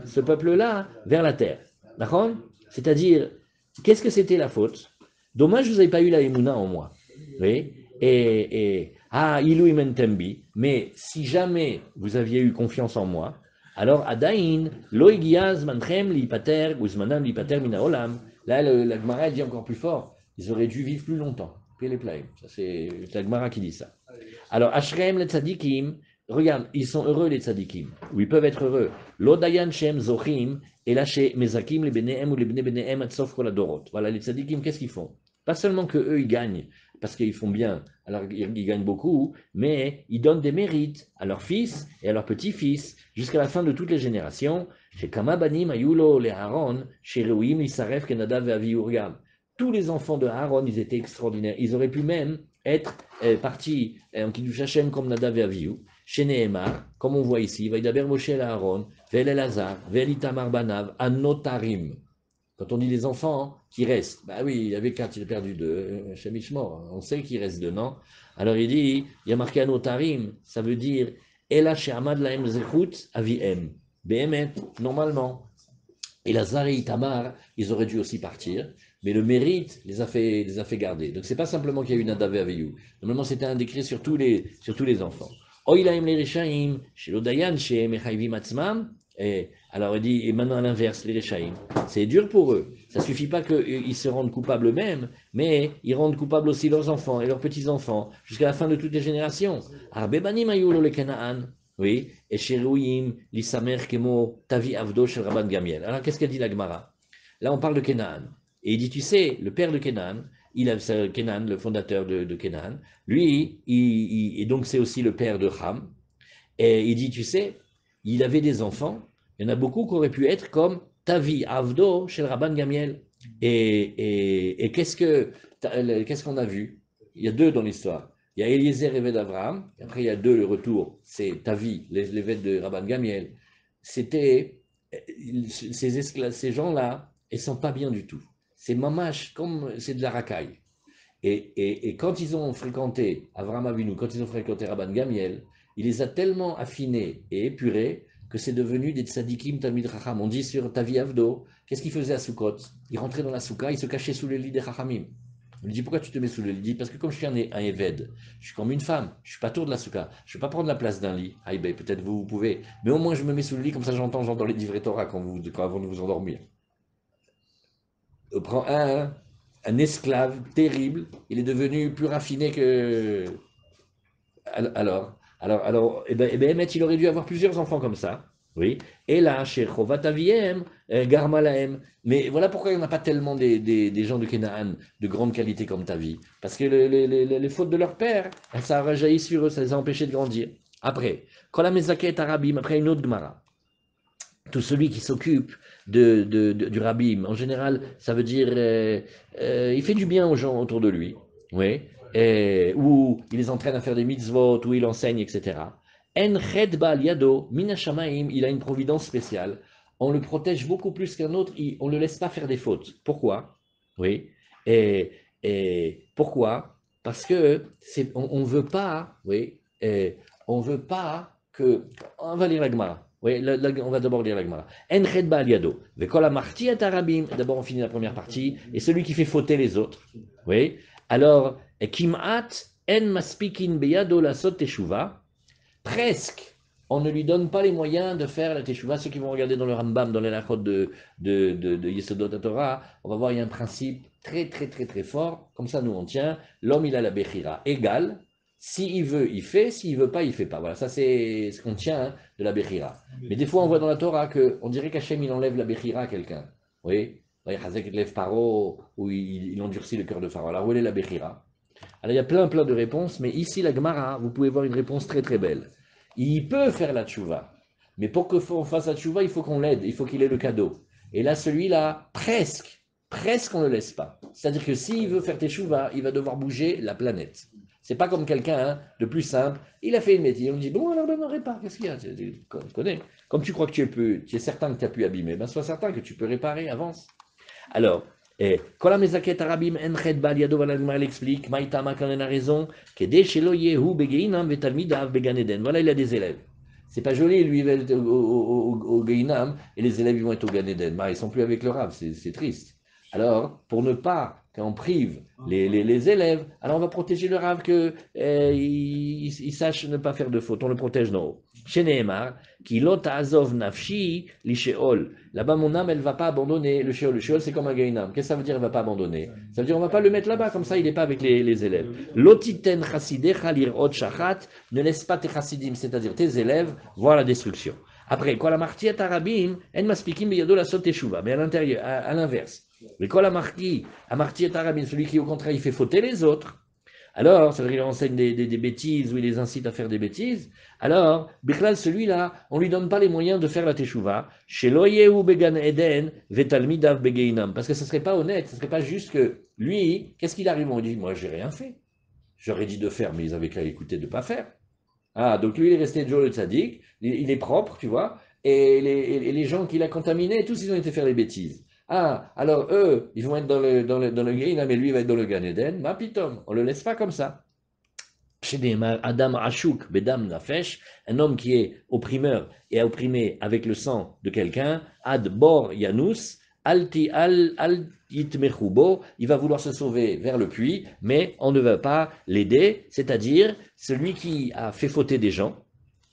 ce peuple-là, vers la terre. D'accord? C'est-à-dire, qu'est-ce que c'était la faute? Dommage, vous n'avez pas eu la émouna en moi. Oui? Ilou imen tembi. Mais si jamais vous aviez eu confiance en moi, alors Adain, lo igiyaz manchem lipater, uzmanam lipater mina olam. Là, la Gemara dit encore plus fort. Ils auraient dû vivre plus longtemps. Ça, c'est la Gemara qui dit ça. Alors, Ashrem les tzadikim, regarde, ils sont heureux les tzadikim, ou ils peuvent être heureux. L'odayan shem zochim, et là chez mezakim les benehem ou les benehem atsof kol adorot. Voilà, les tzadikim, qu'est-ce qu'ils font? Pas seulement que eux ils gagnent, parce qu'ils font bien, alors ils gagnent beaucoup, mais ils donnent des mérites à leurs fils et à leurs petits-fils, jusqu'à la fin de toutes les générations. Chez Kama banim ayulo le Aaron, chez Reuim l'isaref kenadav ve'avihu. Regarde, tous les enfants de Aaron, ils étaient extraordinaires. Ils auraient pu même être partis en Kiddush Hashem comme Nadav et Avihu, chez Nehemar, comme on voit ici, Vaidaber Moshe et Aaron, Ve'el Elazar, Ve'el Itamar Banav, Anotarim. Quand on dit les enfants qui restent, bah oui, il y avait 4, il a perdu 2, chez Mishmor, on sait qu'il reste 2, non? Alors il dit, il y a marqué Anotarim, ça veut dire Ela She'amad Laem Zechut Aviem. Behemet, normalement. Elazar et Itamar, ils auraient dû aussi partir. Mais le mérite les a fait garder. Donc c'est pas simplement qu'il y a eu Nadav et Avihu. Normalement c'était un décret sur tous les enfants. Oilaim les Rechaim, chez l'Odayan, chez Mechayvim Atzmam. Et alors il dit, et maintenant à l'inverse, les Rechaim, c'est dur pour eux. Ça suffit pas qu'ils se rendent coupables eux-mêmes, mais ils rendent coupables aussi leurs enfants et leurs petits-enfants, jusqu'à la fin de toutes les générations. Arbebanim ayulo le Kanaan. Oui, et chez Rouim, l'Isamer Kemo, Tavi Avdo, chez Rabban Gamiel. Alors qu'est-ce qu'elle dit la Gemara? Là on parle de Canaan. Et il dit, tu sais, le père de Kenan, Kenan, le fondateur de Kenan, lui, et donc c'est aussi le père de Ham. Et il dit, tu sais, il avait des enfants, il y en a beaucoup qui auraient pu être comme Tavi Avdo chez le Rabban Gamiel. Et qu'est-ce qu'on a vu? Il y a 2 dans l'histoire. Il y a Eliezer, évêque d'Abraham, après il y a 2, le retour, c'est Tavi, l'évêque de Rabban Gamiel. C'était, ces gens-là, ils ne sont pas bien du tout. C'est mamash, comme c'est de la racaille. Et quand ils ont fréquenté Avraham Avinu, quand ils ont fréquenté Rabban Gamiel, il les a tellement affinés et épurés que c'est devenu des tzadikim talmid chacham. On dit sur Tavi Avdo, qu'est-ce qu'il faisait à Sukkot? Il rentrait dans la soukha, il se cachait sous le lit des chachamim. On lui dit, pourquoi tu te mets sous le lit? Il dit, parce que comme je suis un éved, je suis comme une femme, je suis pas tour de la soukha, je ne vais pas prendre la place d'un lit. Ah, ben, peut-être vous pouvez, mais au moins je me mets sous le lit, comme ça j'entends les divrei Torah avant de vous endormir. Prend un esclave terrible, il est devenu plus raffiné que... Alors il aurait dû avoir plusieurs enfants comme ça. Oui. Et là, chez Chovat Aviem, Garmalaem. Mais voilà pourquoi il n'y en a pas tellement des gens de Canaan de grande qualité comme ta vie. Parce que les fautes de leur père, ça a jailli sur eux, ça les a empêchés de grandir. Après, quand la Mezaket Arabim, après une autre Gemara, tout celui qui s'occupe du rabbin, en général, ça veut dire il fait du bien aux gens autour de lui, oui, ou il les entraîne à faire des mitzvot, ou il enseigne, etc. En ched ba'al yado, min hashamaim, il a une providence spéciale. On le protège beaucoup plus qu'un autre, on ne le laisse pas faire des fautes. Pourquoi? Oui. Et pourquoi? Parce que on ne veut pas, oui, on veut pas que. On va lire la Gemara. Oui, on va d'abord lire la Gemara. En ched ba'al yado. Ve'kol hamarti et arabim. D'abord, on finit la première partie. Et celui qui fait fauter les autres. Oui. Alors, kim'at en maspikin beyado la sot teshuva. Presque, on ne lui donne pas les moyens de faire la teshuva. Ceux qui vont regarder dans le Rambam, dans les lachot de Yesodot Torah, on va voir il y a un principe très très très très fort. Comme ça, nous on tient. L'homme il a la bechira égale. S'il veut, il fait. S'il veut pas, il fait pas. Voilà, ça c'est ce qu'on tient de la bechira. Mais des fois, on voit dans la Torah que on dirait qu'Hachem il enlève la bechira à quelqu'un. Oui, Chazek lève Paro, ou il endurcit le cœur de Pharaon. Alors où est la bechira? Alors il y a plein de réponses, mais ici la Gemara, vous pouvez voir une réponse très très belle. Il peut faire la tchouva, mais pour qu'on fasse la tchouva, il faut qu'on l'aide, il faut qu'il ait le cadeau. Et là, celui-là, presque on ne le laisse pas. C'est-à-dire que s'il veut faire teshuva, il va devoir bouger la planète. C'est pas comme quelqu'un de plus simple. Il a fait une bêtise. On dit bon alors ben, on répare. Qu'est-ce qu'il y a? Tu connais. Comme tu crois que tu es certain que tu as pu abîmer, ben sois certain que tu peux réparer. Avance. Alors, Kola Mezaket Arabim Enched Bal Yado Valagmar l'explique, Maïtama quand on a raison, Kede Shelo Yehu Begeinam Vetalmidav Beganeden. Voilà, il a des élèves. C'est pas joli, lui, il va être au Geinam, et les élèves ils vont être au Ganeden. Bah, ils sont plus avec le Rav, c'est triste. Alors, pour ne pas qu'on prive les élèves, alors on va protéger le Rav qu'il sache ne pas faire de faute. On le protège d'en haut. Chez Nehemar, qui lota azov nafshi li sheol. Là-bas, mon âme, elle ne va pas abandonner le sheol. Le sheol, c'est comme un gainam. Qu'est-ce que ça veut dire, elle ne va pas abandonner? Ça veut dire, on ne va pas le mettre là-bas, comme ça, il n'est pas avec les élèves. Lotiten chassidecha lirot shachat. Ne laisse pas tes chassidim, c'est-à-dire tes élèves, voir la destruction. Après, quoi la martiet arabim, en maspikim biyado la soteshuva. Mais à l'intérieur, à l'inverse. Mais quoi la martiet arabim, celui qui, au contraire, il fait fauter les autres. Alors, ça veut dire qu'il enseigne des bêtises ou il les incite à faire des bêtises. Alors, Bichlal, celui-là, on ne lui donne pas les moyens de faire la teshuva. Chez Loyehu Began Eden, Vetalmidav Begeinam. Parce que ce ne serait pas honnête, ce ne serait pas juste que lui, qu'est-ce qu'il arrive? On dit, moi, j'ai rien fait. J'aurais dit de faire, mais ils avaient qu'à écouter de ne pas faire. Ah, donc lui, il est resté Joe le tzaddik, il est propre, tu vois, et les gens qu'il a contaminés, tous, ils ont été faire les bêtises. Ah, alors eux, ils vont être dans le Gehinam, mais lui, il va être dans le Gan Eden. Ma pitom, on ne le laisse pas comme ça. Chez des Adam Ashuk, Bedam Nafesh, un homme qui est opprimeur et a opprimé avec le sang de quelqu'un, Ad Bor Yanus, il va vouloir se sauver vers le puits, mais on ne va pas l'aider, c'est-à-dire celui qui a fait fauter des gens.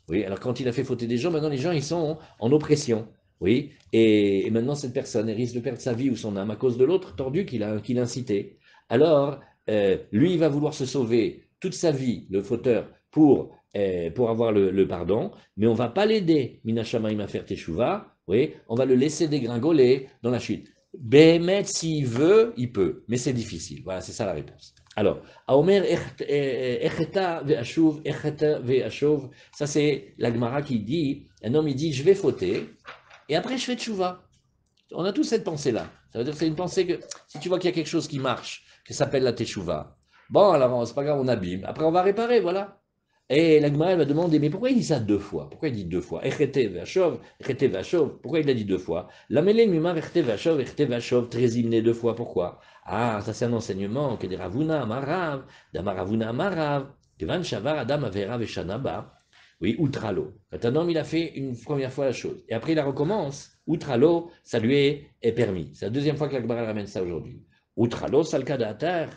Oui, alors quand il a fait fauter des gens, maintenant les gens ils sont en oppression. Oui, et maintenant cette personne elle risque de perdre sa vie ou son âme à cause de l'autre tordu qu'il a incité. Alors, lui, il va vouloir se sauver toute sa vie, le fauteur, pour avoir le pardon, mais on ne va pas l'aider, Minashamaim à faire teshuva, oui, on va le laisser dégringoler dans la chute. Bémet, s'il veut, il peut, mais c'est difficile. Voilà, c'est ça la réponse. Alors, Aomer Echeta ve'ashuv, ça c'est la Gemara qui dit, un homme il dit, je vais fauter, et après je fais teshuva. On a tous cette pensée-là. Ça veut dire que c'est une pensée que, si tu vois qu'il y a quelque chose qui marche, qui s'appelle la teshuva, bon, alors c'est pas grave, on abîme. Après, on va réparer, voilà. Et la Gemara va demander, mais pourquoi il dit ça deux fois? Pourquoi il dit deux fois? Echete vachov, pourquoi il a dit deux fois? La mêlée mimar echete vachov, très hymné deux fois, pourquoi? Ah, ça c'est un enseignement que des ravuna amarav, d'amaravuna amarav, kevan shavar adam avera veshanaba. Oui, outralo. Quand un homme, il a fait une première fois la chose, et après il la recommence, outralo, ça lui est permis. C'est la deuxième fois que la Gemara ramène ça aujourd'hui. Outralo, salkadatar,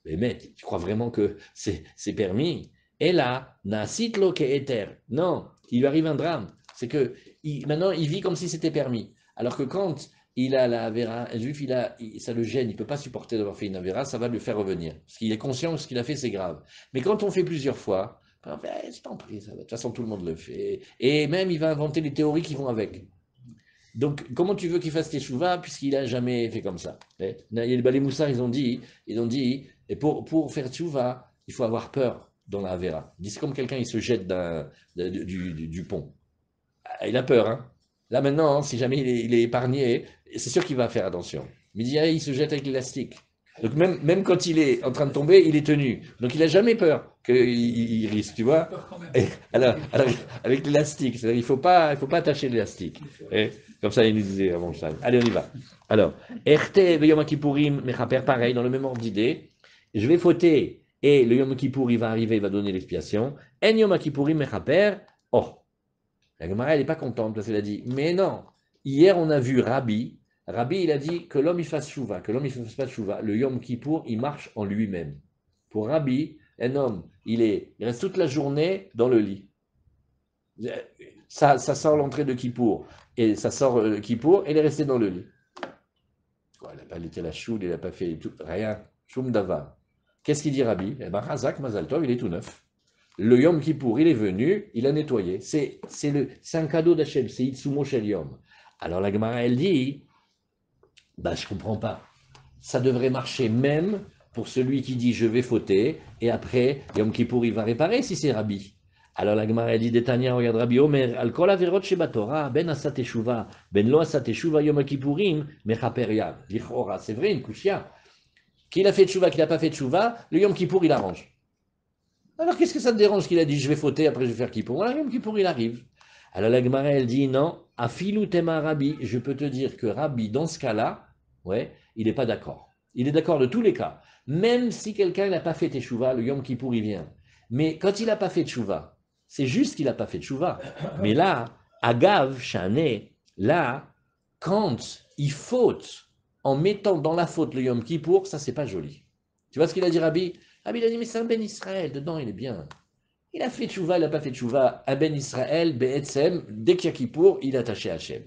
mais tu crois vraiment que c'est permis? Et là, nasitlo ke eter. Non, il lui arrive un drame. C'est que maintenant, il vit comme si c'était permis. Alors que quand il a la avéra, un juif, ça le gêne, il ne peut pas supporter d'avoir fait une avéra, ça va lui faire revenir. Parce qu'il est conscient que ce qu'il a fait, c'est grave. Mais quand on fait plusieurs fois, Alors, ben, je t'en prie, ça va. De toute façon, tout le monde le fait. Et même, il va inventer les théories qui vont avec. Donc, comment tu veux qu'il fasse teshuva puisqu'il n'a jamais fait comme ça? Les Moussards, ils ont dit, et pour faire teshuva, il faut avoir peur dans la Avera. C'est comme quelqu'un, il se jette du pont. Ah, il a peur, hein. Là, maintenant, si jamais il est épargné, c'est sûr qu'il va faire attention. Mais il se jette avec l'élastique. Donc, même quand il est en train de tomber, il est tenu. Donc, il n'a jamais peur qu'il risque, tu vois. Peur quand même. Et alors, avec l'élastique, c'est-à-dire, il faut pas attacher l'élastique. Et comme ça, il nous disait avant ça. Allez, on y va. Alors, Erte Yom Kippourim Mechaper, pareil, dans le même ordre d'idée. Je vais fauter et le Yom Kippour, il va arriver, il va donner l'expiation. En Yom Kippourim Mechaper, oh. La Gemara, elle n'est pas contente parce qu'elle a dit, mais non, hier on a vu Rabbi. Rabbi, il a dit que l'homme il fasse chouva, que l'homme il ne fasse pas chouva. Le Yom Kippour, il marche en lui-même. Pour Rabbi, un homme, il reste toute la journée dans le lit. Ça sort l'entrée de Kippour, et ça sort Kippour, et il est resté dans le lit. Quoi, il n'a pas été la choule, il n'a pas fait tout, rien. Choum Dava. Qu'est-ce qu'il dit Rabbi? Eh bien, Razak Mazal Tov, il est tout neuf. Le Yom Kippour, il est venu, il a nettoyé. C'est un cadeau d'Hachem, c'est Itsumo Shel Yom. Alors la Gemara, elle dit, bah, je ne comprends pas. Ça devrait marcher même pour celui qui dit je vais fauter, et après, Yom Kippour, il va réparer si c'est Rabbi. Alors la Gemara, elle dit, Détania, regarde Rabbi Omer, al kol averot sheba Torah, ben asat teshuva, ben lo asat teshuva Yom Kippourim, mechaper yam. Lichora, c'est vrai, une kushia. Qu'il a fait teshuva, qu'il n'a pas fait teshuva, le Yom Kippour, il arrange. Alors qu'est-ce que ça te dérange qu'il a dit je vais fauter, après je vais faire Kippour? Voilà, Yom Kippour, il arrive. Alors la Gemara, elle dit non, afilu tema Rabbi, je peux te dire que Rabbi, dans ce cas-là, ouais, il n'est pas d'accord. Il est d'accord de tous les cas. Même si quelqu'un n'a pas fait teshuva, le Yom Kippour, il vient. Mais quand il n'a pas fait teshuva, c'est juste qu'il n'a pas fait teshuva. Mais là, Agav, Shané, là, quand il faute en mettant dans la faute le Yom Kippour, ça, c'est pas joli. Tu vois ce qu'il a dit, Rabbi? Rabbi, il a dit, mais c'est un Ben Israël, dedans, il est bien. Il a fait tchouva, il n'a pas fait tchouva. Un Ben Israël, Be'etzem, dès qu'il y a Kippour, il est attaché à Hachem.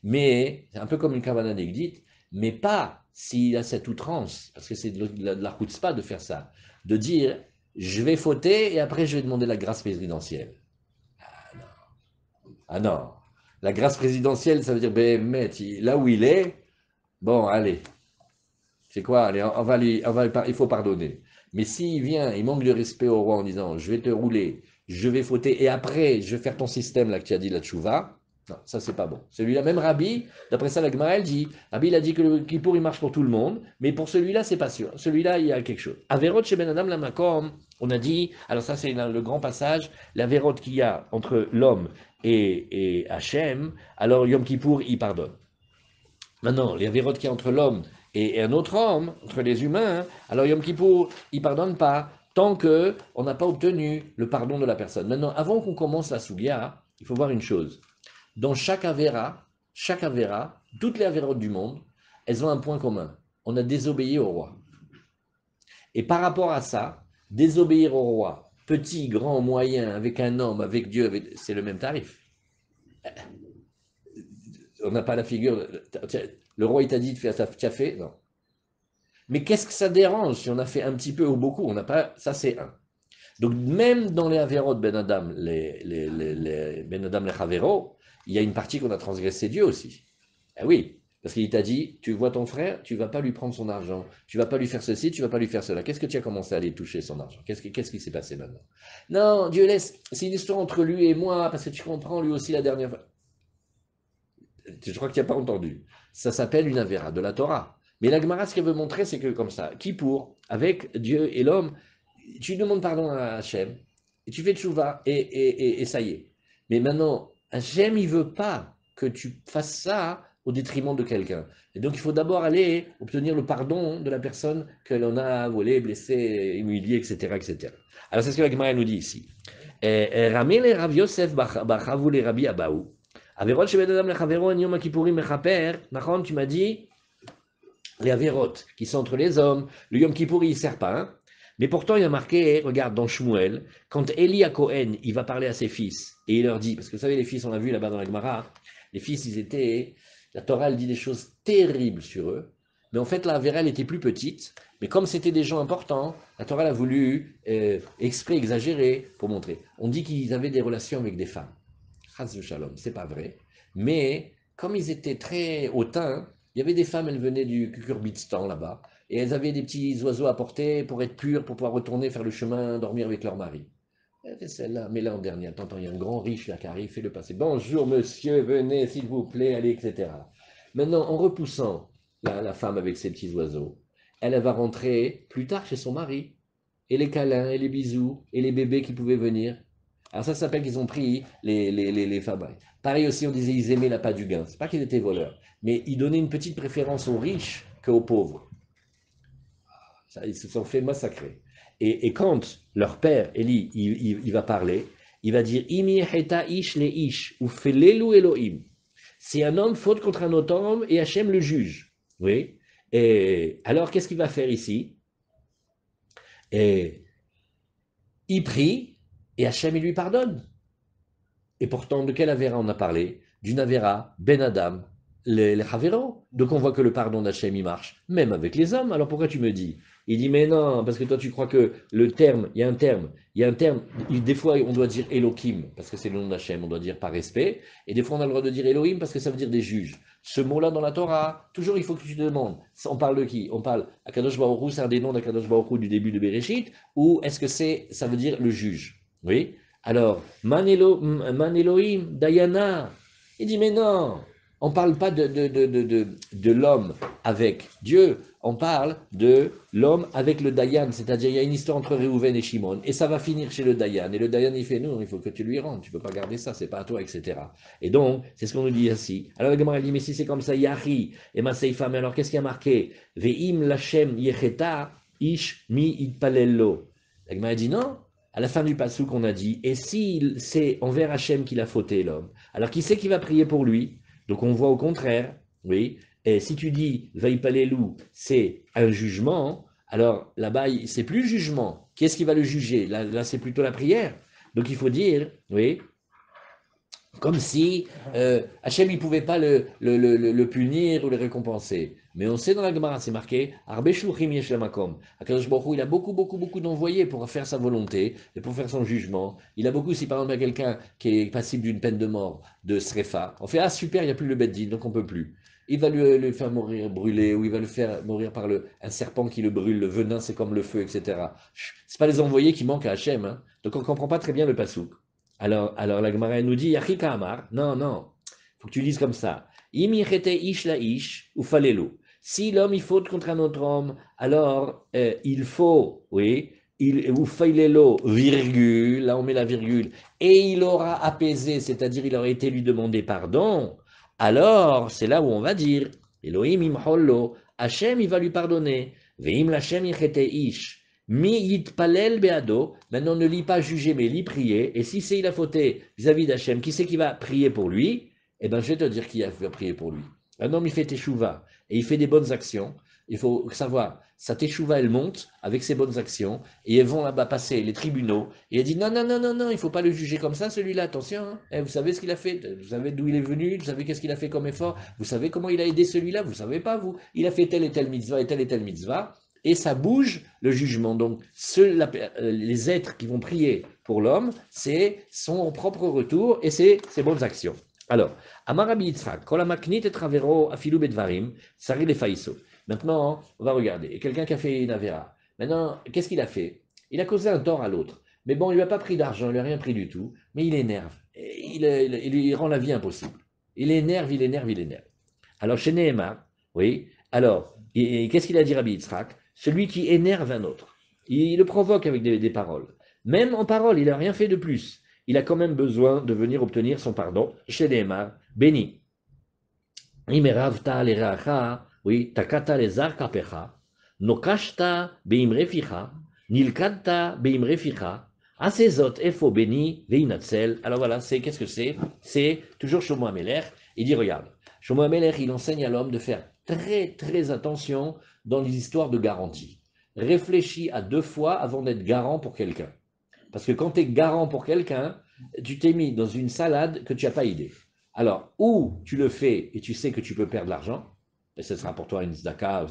Mais, c'est un peu comme une kavana négdite, mais pas s'il a cette outrance, parce que c'est de la chutzpah de faire ça, de dire, je vais fauter et après je vais demander la grâce présidentielle. Ah non. Ah non. La grâce présidentielle, ça veut dire, ben, là où il est, bon, allez. C'est quoi? Allez, il faut pardonner. Mais s'il vient, il manque de respect au roi en disant, je vais te rouler, je vais fauter, et après, je vais faire ton système, là, que tu as dit, la tchouva, non, ça, c'est pas bon. Celui-là, même Rabbi, d'après ça, la Gemara, elle dit, Rabbi, il a dit que le Kippour, il marche pour tout le monde, mais pour celui-là, c'est pas sûr. Celui-là, il y a quelque chose. Averot chez Ben Adam la Makom, on a dit, alors ça, c'est le grand passage, l'avérote qu'il y a entre l'homme et Hachem, alors Yom Kippour, il pardonne. Maintenant, les avérotes qu'il y a entre l'homme et un autre homme, entre les humains, alors Yom Kippour, il ne pardonne pas tant qu'on n'a pas obtenu le pardon de la personne. Maintenant, avant qu'on commence la Sougia, il faut voir une chose. Dans chaque avéra, toutes les avérotes du monde, elles ont un point commun. On a désobéi au roi. Et par rapport à ça, désobéir au roi, petit, grand, moyen, avec un homme, avec Dieu, c'est le même tarif. On n'a pas la figure. Le roi, il t'a dit de faire ça, tu as fait? Non. Mais qu'est-ce que ça dérange si on a fait un petit peu ou beaucoup? On n'a pas. Ça, c'est un. Donc, même dans les Averot Ben Adam, les Ben Adam, les Chavero, il y a une partie qu'on a transgressé Dieu aussi. Ah oui, parce qu'il t'a dit, tu vois ton frère, tu ne vas pas lui prendre son argent, tu ne vas pas lui faire ceci, tu ne vas pas lui faire cela. Qu'est-ce que tu as commencé à aller toucher son argent? Qu'est-ce qui s'est passé maintenant? Non, Dieu laisse, c'est une histoire entre lui et moi, parce que tu comprends, lui aussi, la dernière fois. Je crois que tu n'as pas entendu. Ça s'appelle une avéra de la Torah. Mais la Gemara, ce qu'elle veut montrer, c'est que comme ça, Kippour, avec Dieu et l'homme, tu demandes pardon à Hachem, et tu fais tchouva, et ça y est. Mais maintenant, Hachem, il ne veut pas que tu fasses ça au détriment de quelqu'un. Et donc, il faut d'abord aller obtenir le pardon de la personne que l'on a volé, blessé, humilié, etc., etc. Alors, c'est ce que la Gemara nous dit ici. Ramil et Rav Yosef Bachavou les Rabbi Abaou. Averot chez Ben Adam le Chavero en Yom Kippourim Mechaper. Nachon, tu m'as dit les Averot qui sont entre les hommes. Le Yom Kippour, il ne sert pas. Hein. Mais pourtant, il y a marqué, regarde dans Shmuel, quand Eli à Cohen, il va parler à ses fils et il leur dit, parce que vous savez, les fils, on l'a vu là-bas dans la Gemara, les fils, la Torah, elle dit des choses terribles sur eux. Mais en fait, la Avera, elle était plus petite. Mais comme c'était des gens importants, la Torah elle a voulu exprès exagérer pour montrer. On dit qu'ils avaient des relations avec des femmes. Chas v'shalom, c'est pas vrai. Mais comme ils étaient très hautains, il y avait des femmes, elles venaient du Kukurbitstan là-bas, et elles avaient des petits oiseaux à porter pour être pures, pour pouvoir retourner faire le chemin, dormir avec leur mari. Et celle-là, mais là en dernier, attends, il y a un grand riche là qui arrive, fais-le passer. Bonjour monsieur, venez s'il vous plaît, allez, etc. Maintenant, en repoussant la femme avec ses petits oiseaux, elle va rentrer plus tard chez son mari. Et les câlins, et les bisous, et les bébés qui pouvaient venir. Alors ça s'appelle qu'ils ont pris les femmes. Pareil aussi, on disait ils aimaient la l'appât du gain. C'est pas qu'ils étaient voleurs, mais ils donnaient une petite préférence aux riches qu'aux pauvres. Ça, ils se sont fait massacrer. Et quand leur père, Élie, il va parler, il va dire Imi heta ish le ish, ou felelu Elohim. Si un homme faute contre un autre homme, et Hachem le juge. Oui. Et alors, qu'est-ce qu'il va faire ici? Et il prie, et Hachem, il lui pardonne. Et pourtant, de quelle Avera on a parlé? D'une Avera, Ben Adam, les Chavéros. Donc on voit que le pardon d'Hachem, il marche, même avec les hommes. Alors pourquoi tu me dis? Il dit, mais non, parce que toi tu crois que le terme, il y a un terme, des fois on doit dire Elohim, parce que c'est le nom d'Hachem, on doit dire par respect, et des fois on a le droit de dire Elohim, parce que ça veut dire des juges. Ce mot-là dans la Torah, toujours il faut que tu te demandes, on parle de qui? On parle, Akadosh Baruch Hu, c'est un des noms d'Akadosh Baruch Hu du début de Bereshit, ou est-ce que ça veut dire le juge? Oui. Alors, Man Elohim, Dayana, il dit, mais non, on ne parle pas de l'homme avec Dieu, on parle de l'homme avec le Dayan, c'est-à-dire il y a une histoire entre Réhouven et Shimon, et ça va finir chez le Dayan, et le Dayan il fait, non, il faut que tu lui rendes, tu ne peux pas garder ça, c'est pas à toi, etc. Et donc, c'est ce qu'on nous dit ici. Alors la Gemara dit, mais si c'est comme ça, Yahi, et Maseifa, mais alors qu'est-ce qui a marqué? Ve'im Lachem Yecheta, Ish Mi Itpalello. La Gemara dit, non, à la fin du passage qu'on a dit, et si c'est envers Hachem qu'il a fauté l'homme, alors qui c'est qui va prier pour lui? Donc on voit au contraire, oui, et si tu dis Vaïpalelou, c'est un jugement, alors là-bas, c'est plus le jugement. Qui est-ce qui va le juger? Là c'est plutôt la prière. Donc il faut dire, oui, comme si Hachem ne pouvait pas le punir ou le récompenser. Mais on sait dans la Gemara, c'est marqué, Arbeshluchim yesh lamakom. Akadosh Baruch Hu, il a beaucoup d'envoyés pour faire sa volonté et pour faire son jugement. Il a beaucoup, si par exemple il y a quelqu'un qui est passible d'une peine de mort, de srefa, on fait, ah super, il n'y a plus le beddin, donc on ne peut plus. Il va le faire mourir brûlé, ou il va le faire mourir par un serpent qui le brûle, le venin c'est comme le feu, etc. C'est pas les envoyés qui manquent à Hachem, hein. Donc on ne comprend pas très bien le pasouk. Alors la Gemara nous dit, Yachika Amar, non, faut que tu lises comme ça. Imichete ish la ish, ou falelu. Si l'homme il faute contre un autre homme, alors il faut, oui, ou failelo, virgule, là on met la virgule, et il aura apaisé, c'est-à-dire il aurait été lui demander pardon, alors c'est là où on va dire, Elohim imhollo, Hachem il va lui pardonner, veim lachem yichete ish. Mi yitpalel beado, maintenant ne lis pas juger, mais lis prier. Et si c'est il a fauté vis-à-vis d'Hachem, qui c'est qui va prier pour lui? Eh bien, je vais te dire qui va prier pour lui. Un homme, il fait teshuva et il fait des bonnes actions. Il faut savoir, sa teshuva, elle monte avec ses bonnes actions et elles vont là-bas passer les tribunaux. Et elle dit non, il ne faut pas le juger comme ça, celui-là, attention. Hein. Eh, vous savez ce qu'il a fait, vous savez d'où il est venu, vous savez qu'est-ce qu'il a fait comme effort, vous savez comment il a aidé celui-là, vous ne savez pas, vous. Il a fait telle et telle mitzvah et telle mitzvah. Et ça bouge le jugement. Donc, les êtres qui vont prier pour l'homme, c'est son propre retour et c'est ses bonnes actions. Alors, Amarabi Yitzhak, Kolamaknit et Travero, Afilou Bedvarim, Sari les Faïso. Maintenant, on va regarder. Et quelqu'un qui a fait une avéra. Maintenant, qu'est-ce qu'il a fait? Il a causé un tort à l'autre. Mais bon, il ne lui a pas pris d'argent, il ne lui a rien pris du tout. Mais il énerve. Il rend la vie impossible. Il énerve. Alors, chez Nehemar, oui. Alors, et qu'est-ce qu'il a dit Rabbi Yitzhak? Celui qui énerve un autre. Il le provoque avec des paroles. Même en parole, il n'a rien fait de plus. Il a quand même besoin de venir obtenir son pardon chez Nehemar, béni. Imeravta l'eracha, oui, takata les kapecha, nokashta beimreficha, nilkanta beimreficha, asezot efo béni veinatzel. Alors voilà, qu'est-ce que c'est? C'est toujours Shlomo HaMelech. Il dit, regarde, Shlomo HaMelech, il enseigne à l'homme de faire très attention dans les histoires de garantie. Réfléchis à 2 fois avant d'être garant pour quelqu'un. Parce que quand tu es garant pour quelqu'un, tu t'es mis dans une salade que tu n'as pas idée. Alors, ou tu le fais et tu sais que tu peux perdre l'argent, et ce sera pour toi une tzedaka,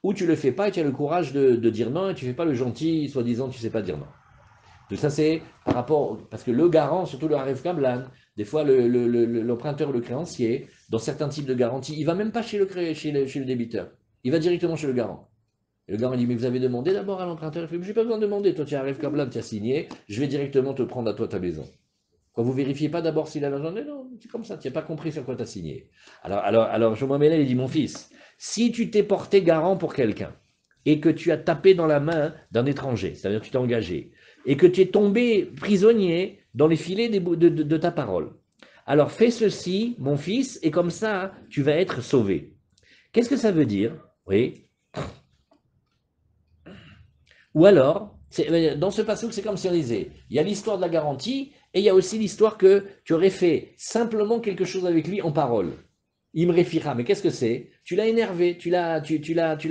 ou tu le fais pas et tu as le courage de dire non et tu fais pas le gentil, soi-disant tu sais pas dire non. Tout ça c'est par rapport, parce que le garant, surtout le Haref Kablan, des fois l'emprunteur, le créancier, dans certains types de garanties, il va même pas chez le débiteur, il va directement chez le garant. Et le garant dit, mais vous avez demandé d'abord à l'emprunteur, il fait, j'ai pas besoin de demander, toi tu as Haref Kablan, tu as signé, je vais directement te prendre à toi ta maison. Quand vous vérifiez pas d'abord s'il a l'argent, non, c'est comme ça, tu n'as pas compris sur quoi tu as signé. Alors Shlomo Amélel, il dit, mon fils, si tu t'es porté garant pour quelqu'un, et que tu as tapé dans la main d'un étranger, c'est-à-dire que tu t'es engagé, et que tu es tombé prisonnier dans les filets de ta parole, alors fais ceci, mon fils, et comme ça, tu vas être sauvé. Qu'est-ce que ça veut dire? Oui. Ou alors, dans ce passage, c'est comme si on disait, il y a l'histoire de la garantie, et il y a aussi l'histoire que tu aurais fait simplement quelque chose avec lui en parole. Il me réfira, mais qu'est-ce que c'est? Tu l'as énervé, tu l'as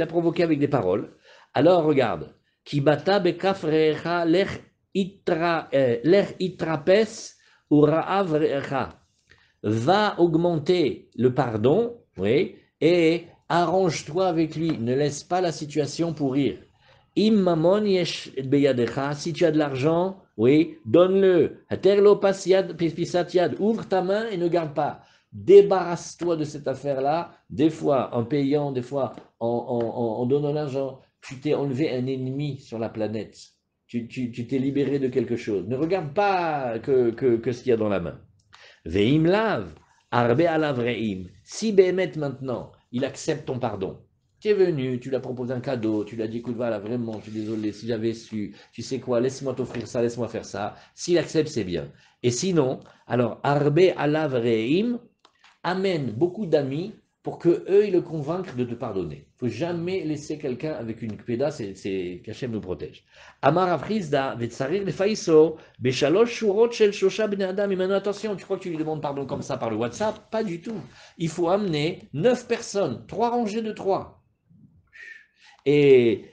provoqué avec des paroles. Alors regarde, Kibata bekafrecha lech itrapes uraavrecha. Va augmenter le pardon, oui, et arrange-toi avec lui. Ne laisse pas la situation pourrir. Im mamon yesh beyadecha, si tu as de l'argent, oui, donne-le. Haterlo pisat yad, ouvre ta main et ne garde pas. Débarrasse-toi de cette affaire-là, des fois en payant, des fois en donnant l'argent. Tu t'es enlevé un ennemi sur la planète. Tu t'es libéré de quelque chose. Ne regarde pas que ce qu'il y a dans la main. Veim lav, arbe alav reim. Si Béhémet maintenant, il accepte ton pardon, tu es venu, tu lui as proposé un cadeau, tu lui as dit, écoute, voilà, vraiment, je suis désolé, si j'avais su, tu sais quoi, laisse-moi t'offrir ça, laisse-moi faire ça. S'il accepte, c'est bien. Et sinon, alors, arbe alav reim amène beaucoup d'amis pour que eux ils le convainquent de te pardonner. Il ne faut jamais laisser quelqu'un avec une péda, c'est qu'Hachem nous protège. Amar Afrizda, Vetsarir le Faiso, Beshalosh Shurot Shel Shosha Ben Adam. Et maintenant, attention, tu crois que tu lui demandes pardon comme ça par le WhatsApp? Pas du tout. Il faut amener 9 personnes, 3 rangées de 3. Et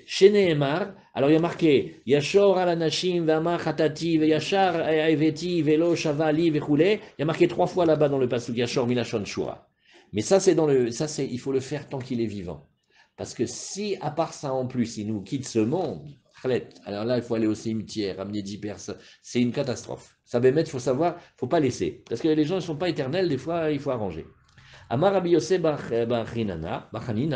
chez Nehemar, alors il y a marqué Yashor al anashim ve'amar chatati ve'yashar eveti ve'lo shavali ve'choulé. Il y a marqué 3 fois là-bas dans le passage Yashor milashon shura. Mais ça c'est il faut le faire tant qu'il est vivant. Parce que si à part ça en plus il nous quitte ce monde, alors là il faut aller au cimetière, ramener 10 personnes, c'est une catastrophe. Ça il faut savoir, faut pas laisser. Parce que les gens ne sont pas éternels, des fois il faut arranger. Amar Rabbi Yosef Bachanina,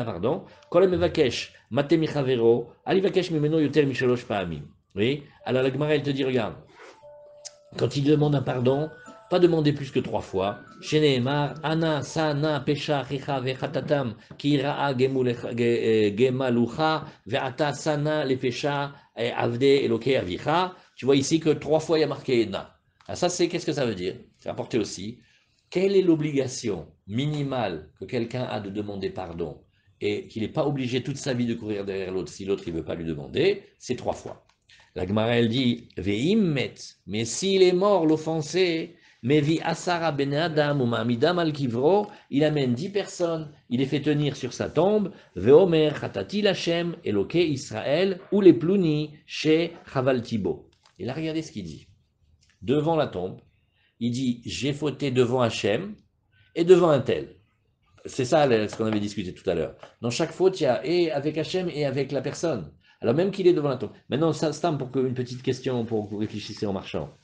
pardon, Kol Mevakesh, Mate Michavero, Ali Vakesh Mimeno Yoter Mishalosh Paamim. Oui, alors la Gemara, elle te dit, regarde, quand il demande un pardon, pas demander plus que 3 fois. Chez Nehemar, Ana, Sana, Pesha, Chicha, Vechatatam, Kira'a, Gemalucha, Ve'ata, Sana, le Pesha, Avde, Eloke, Avicha. Tu vois ici que 3 fois il y a marqué Ena. Alors ça, c'est, qu'est-ce que ça veut dire? C'est rapporté aussi. Quelle est l'obligation minimale que quelqu'un a de demander pardon et qu'il n'est pas obligé toute sa vie de courir derrière l'autre si l'autre ne veut pas lui demander? C'est 3 fois. La Gemara, elle dit, Veimmet, mais s'il est mort, l'offensé, Mevi Asara Ben Adam ou Ma'amidam al Kivro, il amène 10 personnes, il les fait tenir sur sa tombe, Veomer Chatati Lachem, Eloke Israël, ou les Plouni, chez Chaval Tibo. Et là, regardez ce qu'il dit. Devant la tombe, il dit, j'ai fauté devant Hachem et devant un tel. C'est ça ce qu'on avait discuté tout à l'heure. Dans chaque faute, il y a et avec Hachem et avec la personne. Alors même qu'il est devant la tombe. Maintenant, ça, pour une petite question pour que vous réfléchissiez en marchant.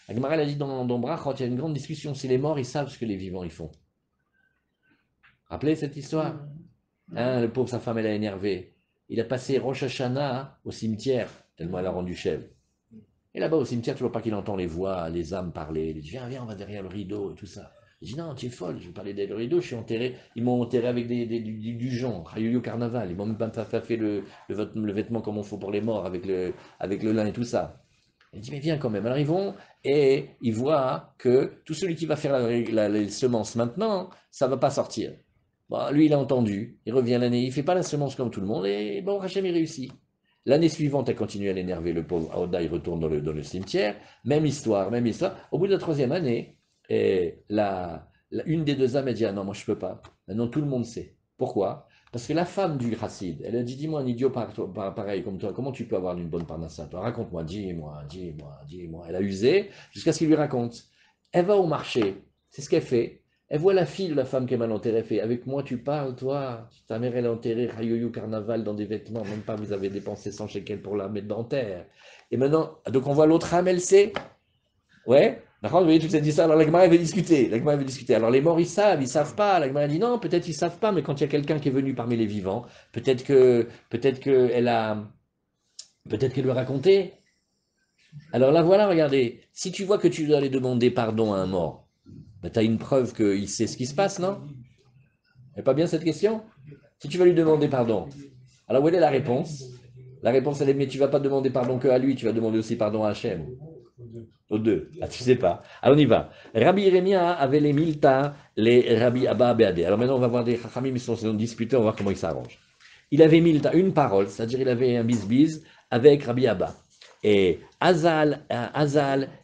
La Gemara a dit dans Brachot, il y a une grande discussion. Si les morts, ils savent ce que les vivants ils font. Rappelez cette histoire. Hein, le pauvre, sa femme, elle a énervé. Il a passé Rosh Hashanah au cimetière, tellement elle a rendu chèvre. Et là-bas au cimetière, tu vois pas qu'il entend les voix, les âmes parler. Il dit, viens, on va derrière le rideau et tout ça. Il dit, non, tu es folle, je vais parler derrière le rideau, je suis enterré. Ils m'ont enterré avec du jonc, Rayuyo Carnaval. Ils m'ont même pas fait le vêtement comme on fait pour les morts, avec le lin et tout ça. Il dit, mais viens quand même. Alors ils vont et ils voient que tout celui qui va faire les semences maintenant, ça ne va pas sortir. Bon, lui, il a entendu, il revient l'année, il ne fait pas la semence comme tout le monde et bon, Hachem, il réussit. L'année suivante, elle continue à l'énerver, le pauvre Aoda, il retourne dans le cimetière. Même histoire, même histoire. Au bout de la 3e année, une des 2 âmes a dit, ah non, moi je ne peux pas. Maintenant, tout le monde sait. Pourquoi? Parce que la femme du Chassid, elle a dit, dis-moi un idiot pareil comme toi, comment tu peux avoir une bonne parnassa? Toi, raconte-moi, dis-moi. Elle a usé jusqu'à ce qu'il lui raconte. Elle va au marché, c'est ce qu'elle fait. Elle voit la fille de la femme qui est mal enterrée. Elle fait, avec moi tu parles, toi. Ta mère elle est enterrée, Hayoyo carnaval, dans des vêtements, même pas vous avez dépensé 100 shekels pour la mettre dans terre. Et maintenant, donc on voit l'autre âme, elle sait. Ouais, d'accord, vous voyez toute cette histoire. Alors la Gemara elle veut discuter. La Gemara elle veut discuter. Alors les morts ils savent pas. La Gemara dit non, peut-être ils savent pas, mais quand il y a quelqu'un qui est venu parmi les vivants, peut-être qu'elle a, peut-être qu'elle lui a raconté. Alors là voilà, regardez, si tu vois que tu dois aller demander pardon à un mort, ben, tu as une preuve qu'il sait ce qui se passe, non? C'est pas bien cette question? Si tu vas lui demander pardon, alors où est la réponse? La réponse elle est mais tu vas pas demander pardon que à lui, tu vas demander aussi pardon à Hachem. Aux deux. Ah, tu sais pas. Alors on y va. Rabbi Yeremia avait les Milta, les Rabbi Abba Beadé. Alors maintenant on va voir des Chachamim, ils sont disputés, on va voir comment ils s'arrangent. Il avait Milta, une parole, c'est-à-dire il avait un bisbise avec Rabbi Abba. Et Azal,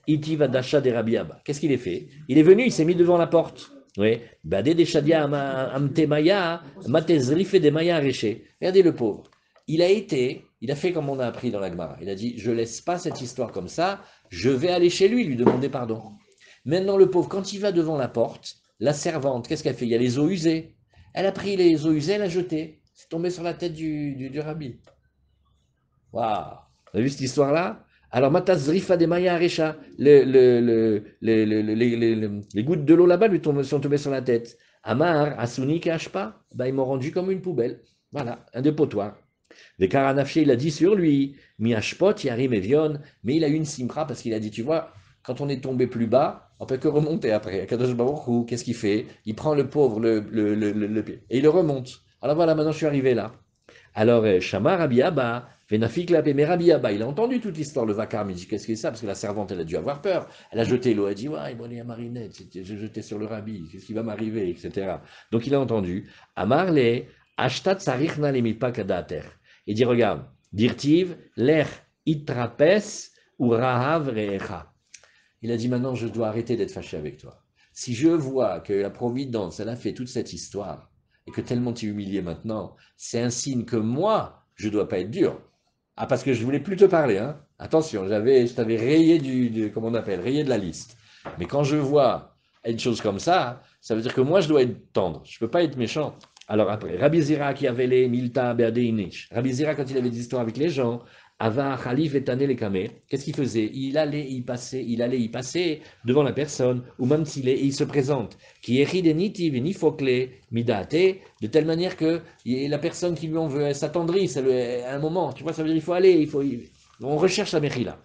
Iti Vadasha de Rabbi Abba. Qu'est-ce qu'il a fait? Il est venu, il s'est mis devant la porte. Oui. Badé de Shadia Amtemaya, Matezrife de Maya Reché. Regardez le pauvre. Il a fait comme on a appris dans la Gemara. Il a dit, je laisse pas cette histoire comme ça, je vais aller chez lui demander pardon. Maintenant, le pauvre, quand il va devant la porte, la servante, qu'est-ce qu'elle fait? Il y a les eaux usées. Elle a pris les eaux usées, elle a jeté. C'est tombé sur la tête du rabbi. Waouh! Vous avez vu cette histoire-là? Alors, Matas Zrifa de Maya Arecha, les gouttes de l'eau là-bas sont tombées sur la tête. Amar, Asuni, Kashpa, ils m'ont rendu comme une poubelle. Voilà, un dépotoir. Des Karanafché, il a dit sur lui, Miashpot, Yarim Evion, mais il a eu une simra parce qu'il a dit, tu vois, quand on est tombé plus bas, on peut que remonter après. Qu'est-ce qu'il fait? Il prend le pauvre, le pied, et il le remonte. Alors voilà, maintenant je suis arrivé là. Alors, Shama Rabbi Abba, Venafik la mais Rabbi Abba, il a entendu toute l'histoire, le vacarme, il dit, qu'est-ce que c'est ça? Parce que la servante, elle a dû avoir peur. Elle a jeté l'eau, elle a dit, ouais, il m'a marinette, j'ai jeté sur le rabbi, qu'est-ce qui va m'arriver, etc. Donc il a entendu. Amarle, Ashtat Sarichna Lemipa Kadater. Il dit, regarde, Dirtiv, l'er itrapes ou rahav reecha. Il a dit, maintenant, je dois arrêter d'être fâché avec toi. Si je vois que la Providence, elle a fait toute cette histoire, et que tellement tu es humilié maintenant, c'est un signe que moi, je ne dois pas être dur. Ah, parce que je voulais plus te parler, hein. Attention, je t'avais rayé comment on appelle, rayé de la liste. Mais quand je vois une chose comme ça, ça veut dire que moi, je dois être tendre. Je ne peux pas être méchant. Alors après, Rabbi Zira qui avait les Milta Beadeinish. Rabbi Zira, quand il avait des histoires avec les gens, Ava Khalif et Tané les Kamé, qu'est-ce qu'il faisait? Il allait y passer devant la personne, ou même s'il est, et il se présente. Qui est ridenitiv et nifokle midate, de telle manière que la personne qui lui en veut, elle s'attendrit, à un moment, tu vois, ça veut dire il faut aller, on recherche la mechila.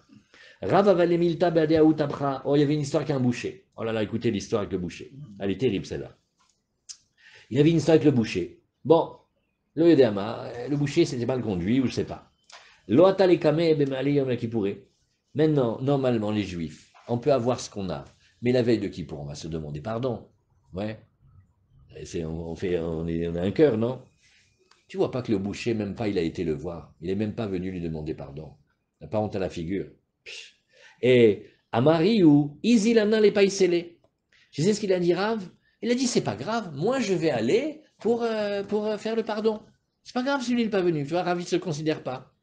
Rav Avale Milta Beadea Utabra, oh, il y avait une histoire avec un boucher. Oh là là, écoutez l'histoire avec le boucher. Elle est terrible celle-là. Il avait une histoire avec le boucher. Bon, le boucher s'était mal conduit, ou je ne sais pas. Maintenant, normalement, les juifs, on peut avoir ce qu'on a. Mais la veille de Kippour, on va se demander pardon. Ouais. On a un cœur, non? Tu vois pas que le boucher, même pas, il a été le voir. Il n'est même pas venu lui demander pardon. Il n'a pas honte à la figure. Et à Marie ou Isilana les païsélés. Je sais ce qu'il a dit, Rav. Il a dit, c'est pas grave, moi je vais aller pour faire le pardon. C'est pas grave si lui n'est pas venu, tu vois, Rav, il ne se considère pas.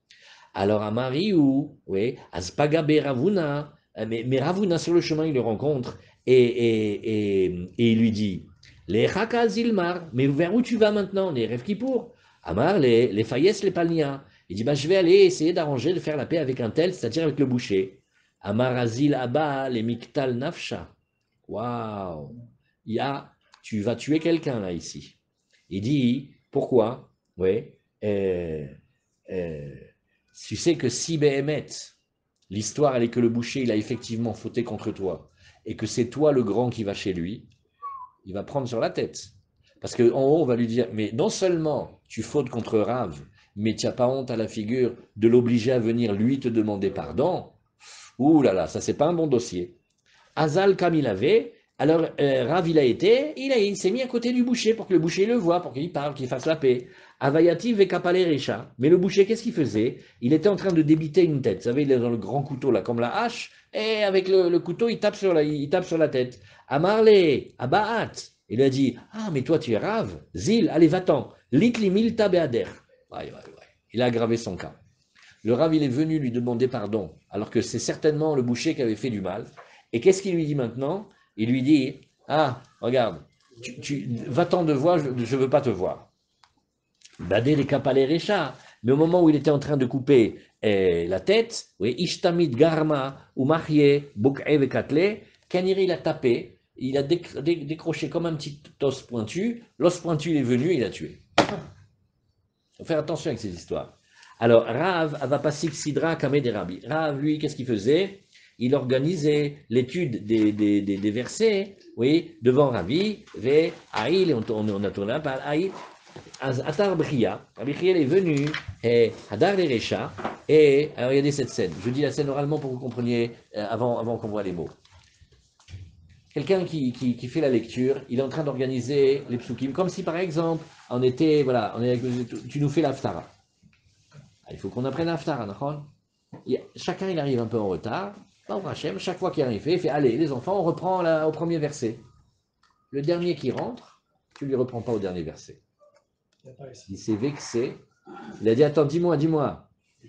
Alors à Marie ou, oui, à Spagabe Ravuna, mais Ravuna sur le chemin, il le rencontre et il lui dit, les Chaka Zilmar, mais vers où tu vas maintenant? Les rêves qui pour Amar, les Fayes, les Palnia. Il dit, bah, je vais aller essayer d'arranger, de faire la paix avec un tel, c'est-à-dire avec le boucher. Amar Azil Abba, les Miktal Nafsha. Waouh! Tu vas tuer quelqu'un là, ici. Il dit, pourquoi? Oui. Tu sais que si Béhémet, l'histoire elle est que le boucher il a effectivement fauté contre toi, et que c'est toi le grand qui va chez lui, il va prendre sur la tête. Parce qu'en haut, on va lui dire, mais non seulement tu fautes contre Rav, mais tu n'as pas honte à la figure de l'obliger à venir lui te demander pardon. Ouh là là, ça c'est pas un bon dossier. Azal, comme il avait, alors Rav il s'est mis à côté du boucher pour que le boucher le voie, pour qu'il parle, qu'il fasse la paix. Avayati vekapale recha. Mais le boucher, qu'est-ce qu'il faisait? Il était en train de débiter une tête. Vous savez, il est dans le grand couteau là, comme la hache, et avec le couteau, il tape sur la tête. Amarle, abaat. Il a dit, ah mais toi tu es Rav, Zil, allez va-t'en. Litli milta beader. Il a aggravé son cas. Le Rav, il est venu lui demander pardon, alors que c'est certainement le boucher qui avait fait du mal. Et qu'est-ce qu'il lui dit maintenant? Il lui dit, ah, regarde, Va-t'en de voir, je ne veux pas te voir. Badé les kapalé recha. Mais au moment où il était en train de couper la tête, oui, ishtamid garma ou marié bok'e vekatle, Kaniri il a tapé, il a décroché comme un petit os pointu, l'os pointu il est venu, il a tué. Il faut faire attention avec ces histoires. Alors, Rav Avapasik Sidra Kameh des Rabbi. Rav, lui, qu'est-ce qu'il faisait? Il organisait l'étude des versets, oui, devant Rabbi, ve Aïl, on a tourné par Aïl, Atar Bria. Rabbi Chiel est venu, et Hadar les Recha, et alors regardez cette scène. Je dis la scène oralement pour que vous compreniez avant qu'on voit les mots. Quelqu'un qui fait la lecture, il est en train d'organiser les psukim, comme si par exemple, on était, voilà, tu nous fais l'Aftara. Il faut qu'on apprenne l'Aftara, d'accord? Chacun il arrive un peu en retard. Hachem, chaque fois qu'il arrive, il fait allez, les enfants, on reprend au premier verset. Le dernier qui rentre, tu ne lui reprends pas au dernier verset. Il s'est vexé. Il a dit attends, dis-moi.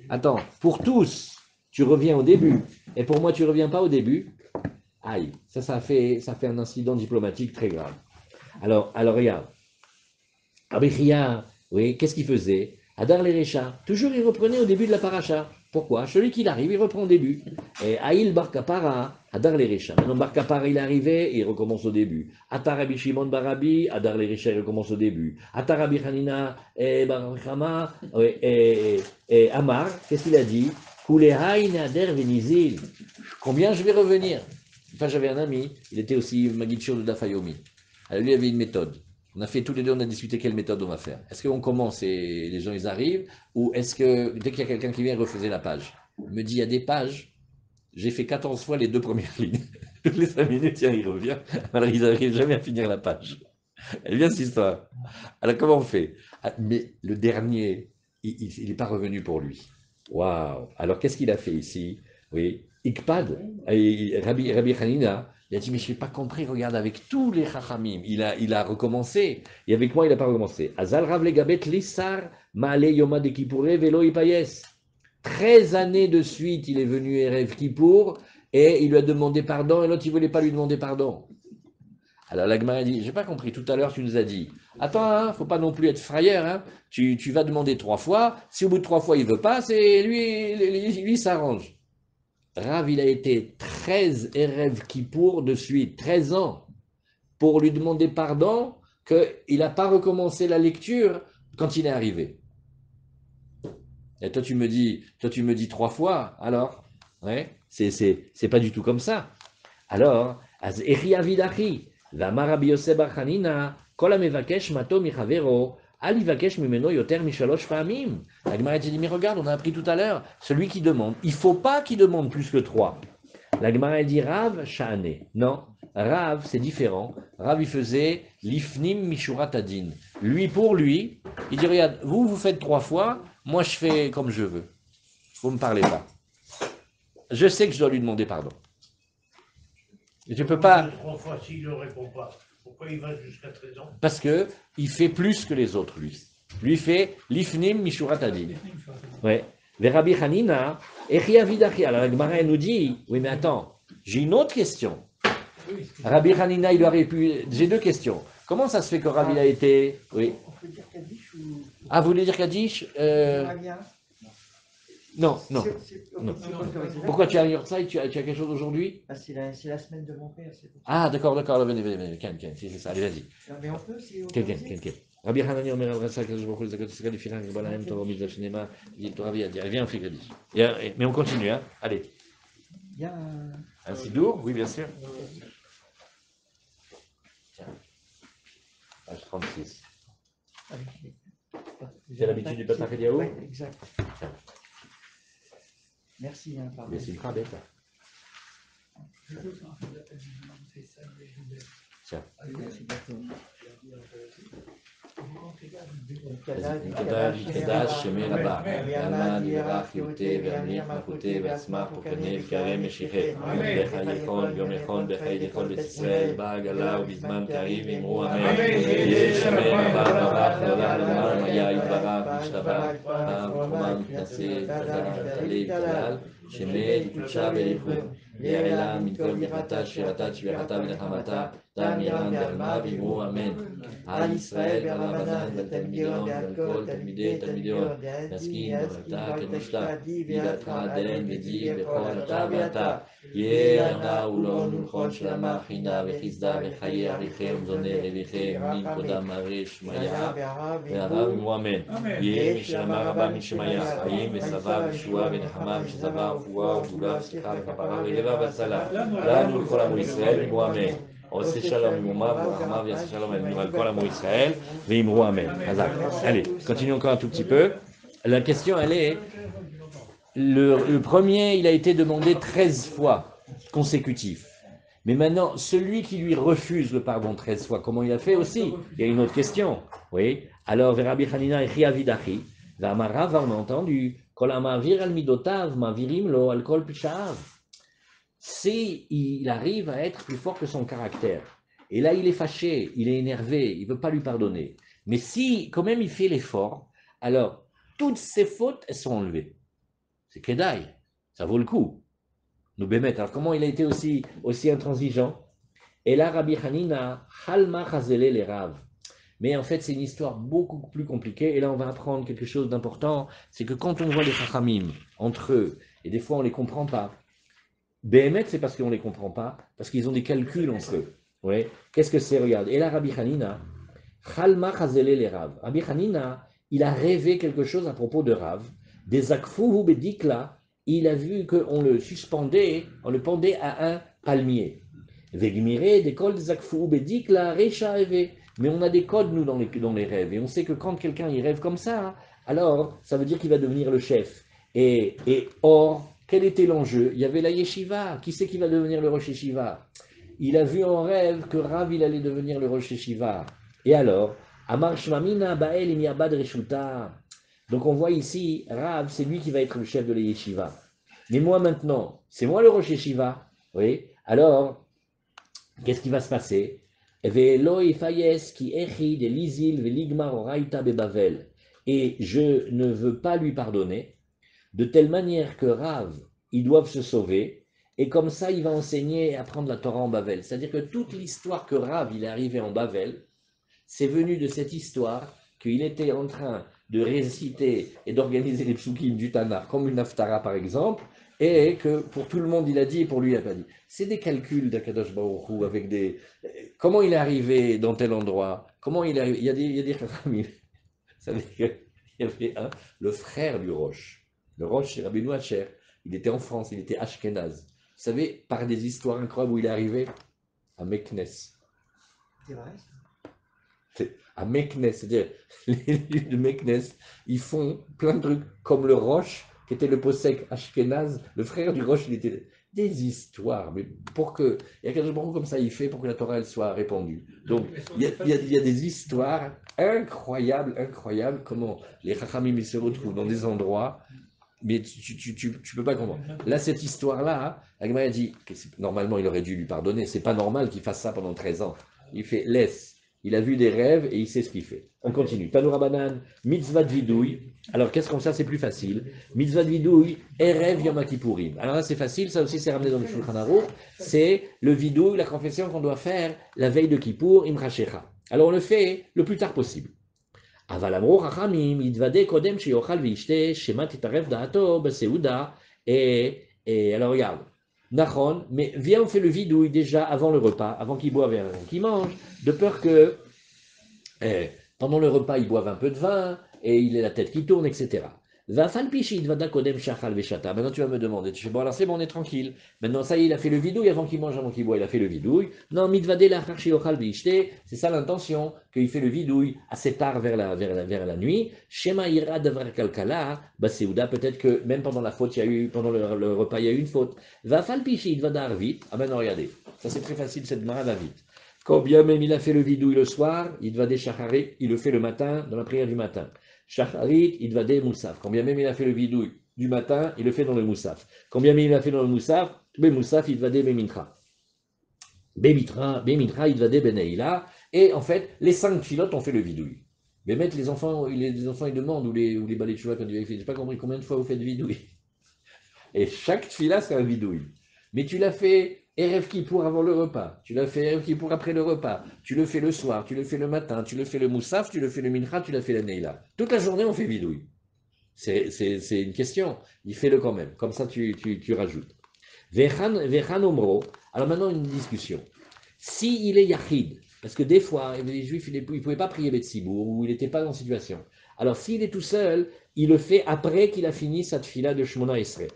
Attends, pour tous, tu reviens au début. Et pour moi, tu ne reviens pas au début. Aïe, ça fait un incident diplomatique très grave. Alors regarde. Abichia, oui, qu'est-ce qu'il faisait? Hadar les Recha, toujours il reprenait au début de la paracha. Pourquoi? Celui qui arrive, il reprend au début. Et Aïl Bar Kapara, Hadar les Recha. Maintenant, Bar Kapara, il est arrivé, il recommence au début. Atar Rabbi Shimon Barabi, Hadar les Recha, il recommence au début. Atar Rabbi Hanina, Bar Chama, et Amar, qu'est-ce qu'il a dit? Kulehaï Nader Venizil. Combien je vais revenir? Enfin, j'avais un ami, il était aussi Magitchur de Dafayomi. Alors, lui, il avait une méthode. On a fait tous les deux, on a discuté quelle méthode on va faire. Est-ce qu'on commence et les gens ils arrivent, ou est-ce que dès qu'il y a quelqu'un qui vient, il refaisait la page? Il me dit, il y a des pages, j'ai fait 14 fois les 2 premières lignes. Toutes les 5 minutes, tiens, il revient. Alors, ils n'arrivent jamais à finir la page. Elle vient cette histoire. Alors, comment on fait? Mais le dernier, il n'est pas revenu pour lui. Waouh! Alors, qu'est-ce qu'il a fait ici? Oui, Ikpad, Rabbi Hanina, il a dit, mais je n'ai pas compris, regarde, avec tous les chachamim, il a recommencé. Et avec moi, il n'a pas recommencé. Azal Rav Legabet Lissar, Maale Yoma de Kippoure, Velo Ipayes. 13 années de suite, il est venu Erev Kippour, et il lui a demandé pardon, et l'autre, il ne voulait pas lui demander pardon. Alors la Gemara dit, j'ai pas compris, tout à l'heure, tu nous as dit, attends, faut pas non plus être frayeur, hein, tu vas demander 3 fois, si au bout de 3 fois, il veut pas, c'est lui s'arrange. Rav, il a été 13 Erev Kippour de suite, 13 ans, pour lui demander pardon qu'il n'a pas recommencé la lecture quand il est arrivé. Et toi, tu me dis 3 fois, alors, ouais, c'est pas du tout comme ça. Alors, az echi avidachi, v'amar Rabbi Yosef bar Chanina, kol hamevakesh mato michavero, al yivakesh mimeno yoter mishalosh pa'amim. La Gemara dit, mais regarde, on a appris tout à l'heure, celui qui demande, il ne faut pas qu'il demande plus que 3. La Gemara dit, Rav, sha'ane. Non, Rav, c'est différent. Rav, il faisait l'ifnim mishurat adin. Lui, pour lui, il dit, regarde, vous faites 3 fois, moi je fais comme je veux. Vous ne me parlez pas. Je sais que je dois lui demander pardon. Et tu peux pas. 3 fois s'il ne répond pas. Pourquoi il va jusqu'à 13 ans? Parce qu'il fait plus que les autres, lui. Lui fait l'ifnim mishurat adin. Ouais. Rabbi Hanina, echi avidachi. Alors la Gemara nous dit, oui mais attends, j'ai une autre question. Rabbi Hanina, il aurait pu. J'ai 2 questions. Comment ça se fait que Rabbi a été. Oui. On peut dire Kaddish ou. Ah, vous voulez dire Kaddish Non. Non. Pourquoi tu as un ça et tu as quelque chose aujourd'hui? C'est la semaine de mon père. Ah, d'accord, venez. Calme, c'est ça, allez, vas-y. Mais on peut, si on Quelqu'un. Rabbi Hanani Omer Avrasa, que je vous propose de faire des filins, que Balaam, Torah, Mitzvah, Shinema, il te ravit à dire. Viens, on fait Kaddish. Mais on continue, hein. Allez. Il y a un sidour? Oui, bien sûr. Tiens. Page 36. C'est l'habitude du Bata Kediaou? Oui, exact. Merci, pardon. Mais c'est une bête. Tiens. Merci beaucoup. תודה להתקדש שמי רבה, ועמד ירח יוטה והמליך מלכותה ועצמה פוקנה וקרא משיחי, בך יכול יום יכול בך יכול בית ישראל, בא גלה ובזמן קריב אמרו אמן, יהיה שמי רבה רבה גדולה למען היה יתברך משתבח, פעם חומה מתנשא תלה יתגלל, שמי לקודשה וליכוד, ויעלה מכל גחתה שירתה תשביחתה ונחמתה, Tamiram Dalma, Vimou, Amen. Al Israël, Beramanan, Talmidon, Alcool, Talmidon, Naskin, Barata, Kadishta, Vidatra, Aden, Vedi, Bechol, Tabata, Yerna, Ulon, Ulchon, Shlama, China, Vechizda, Vechaye, Arichem, Zoner, Evichem, Min, Kodam, Maresh, Maya, Ve'arav, Vimou, Amen. Yeh, Mishlama, Rabba, Mishmaya, Ayim, Vesava, Veshua, Venechama, Veshazava, Ufua, Ugula, Vsecha, Vechapara, Veleva, Vatsala, Lanu, Chol, Amo Israël, Vimou, Amen. Ose Shalom Muma, Rahama, Via Shalom Al Kol Amo Israël, Veimrou Amen. Allez, continuons encore un tout petit peu. La question, elle est, le premier, il a été demandé 13 fois consécutif. Mais maintenant, celui qui lui refuse le pardon 13 fois, comment il a fait aussi? Il y a une autre question. Oui. Alors, Rabbi Hanina et Chiavidachi, Vamarav, on a entendu, Kol Amavir al Midotav, Mavirim lo al Kol Pishav. Il arrive à être plus fort que son caractère. Et là, il est fâché, il est énervé, il ne veut pas lui pardonner. Mais si, quand même, il fait l'effort, alors, toutes ses fautes, elles sont enlevées. C'est Kedaï, ça vaut le coup. Nous bémet. Alors, comment il a été aussi intransigeant? Et là, Rabbi Hanina, Halma Chazele les Rav. Mais en fait, c'est une histoire beaucoup plus compliquée. Et là, on va apprendre quelque chose d'important. C'est que quand on voit les Chachamim entre eux, et des fois, on ne les comprend pas, Béhémet, c'est parce qu'on ne les comprend pas, parce qu'ils ont des calculs entre eux. Ouais. Qu'est-ce que c'est? Regarde. Et là, Rabbi Hanina, Chalma Chazele les Rav. Rabbi Hanina, il a rêvé quelque chose à propos de Rav. Des Akfuhu Bedikla, il a vu qu'on le suspendait, on le pendait à un palmier. Vegmire, des codes des Akfuhu Bedikla, Recha Eve. Mais on a des codes, nous, dans les rêves. Et on sait que quand quelqu'un il rêve comme ça, alors ça veut dire qu'il va devenir le chef. Et or, quel était l'enjeu? Il y avait la yeshiva. Qui c'est qui va devenir le Rosh Yeshiva? Il a vu en rêve que Rav, il allait devenir le Rosh Yeshiva. Et alors, Amar Shmamina Bael Imiabad Reshuta. Donc on voit ici, Rav, c'est lui qui va être le chef de la yeshiva. Mais moi maintenant, c'est moi le Rosh Yeshiva. Oui. Alors, qu'est-ce qui va se passer? Et je ne veux pas lui pardonner, de telle manière que Rav, ils doivent se sauver, et comme ça, il va enseigner et apprendre la Torah en Bavel. C'est-à-dire que toute l'histoire que Rav, il est arrivé en Bavel, c'est venu de cette histoire qu'il était en train de réciter et d'organiser les psukim du Tanakh, comme une Haftara par exemple, et que pour tout le monde il a dit et pour lui il n'a pas dit. C'est des calculs d'Akadosh Baruch Hu avec des... Comment il est arrivé dans tel endroit? Comment il est arrivé? Il y a des familles. Ça veut dire qu'il y avait le frère du Roche. Le Roche, c'est Rabbeinu Hacher. Il était en France, il était Ashkenaz. Vous savez, par des histoires incroyables où il est arrivé à Meknes. C'est vrai? À Meknes, c'est-à-dire les juifs de Meknes, ils font plein de trucs, comme le Roche, qui était le possèque Ashkenaz, le frère du Roche, il était des histoires, mais pour que, il y a quelque chose comme ça, il fait pour que la Torah elle soit répandue. Donc, il y a des histoires incroyables, comment les Chachamim ils se retrouvent dans des endroits, mais tu peux pas comprendre. Là, cette histoire-là, Agma a dit, que normalement il aurait dû lui pardonner, c'est pas normal qu'il fasse ça pendant 13 ans. Il fait, laisse. Il a vu des rêves et il sait ce qu'il fait. On continue. Tanoura Banan, mitzvah de vidouille. Alors, qu'est-ce qu'on ça, c'est plus facile. Mitzvah de vidouille, Erev Yom Kippourim. Alors là, c'est facile, ça aussi, c'est ramené dans le Shulchan Aruch. C'est le vidouille, la confession qu'on doit faire la veille de Kippour, Imrachecha. Alors, on le fait le plus tard possible. Aval amro chachamim, yitvade kodem sheyochal v'yishte, shema titarev da'ato, b'seuda. Et alors, regarde. Nachon, mais viens, on fait le vidouille déjà avant le repas, avant qu'il boive et avant qu'il mange, de peur que pendant le repas, il boive un peu de vin et il ait la tête qui tourne, etc. Maintenant, tu vas me demander, tu fais, bon, alors c'est bon, on est tranquille. Maintenant, ça y est, il a fait le vidouille avant qu'il mange, avant qu'il boive, il a fait le vidouille. Non, c'est ça l'intention, qu'il fait le vidouille assez tard vers la nuit. Shema ira devra kalkala, baseuda, peut-être que même pendant la faute, pendant le repas, il y a eu une faute. Va falpichi, il va dar vite. Ah maintenant, regardez, ça c'est très facile, cette mara va vite. Quand bien même il a fait le vidouille le soir, il va des shacharit, il le fait le matin, dans la prière du matin. Shacharit, il va des moussaf. Quand bien même il a fait le vidouille du matin, il le fait dans le moussaf. Quand bien même il a fait dans le moussaf, il va des bemintra. Bemintra, il va des beneïla. Et en fait, les 5 filotes ont fait le vidouille. Mais mettre les enfants, ils demandent, ou les balais de cheval, quand ils vérifient, je n'ai pas compris combien de fois vous faites vidouille. Et chaque fila, c'est un vidouille. Mais tu l'as fait Erev Kippour avant le repas, tu l'as fait Erev Kippour après le repas, tu le fais le soir, tu le fais le matin, tu le fais le moussaf, tu le fais le mincha, tu l'as fait la neila. Toute la journée, on fait vidouille. C'est une question. Il fait le quand même. Comme ça, tu rajoutes. Vechan omro. Alors maintenant, une discussion. Si il est yachid, parce que des fois, les juifs, ils ne pouvaient pas prier Betsibour, ou il n'était pas en situation. Alors, s'il est tout seul, il le fait après qu'il a fini sa tfila de Shmona Esrei.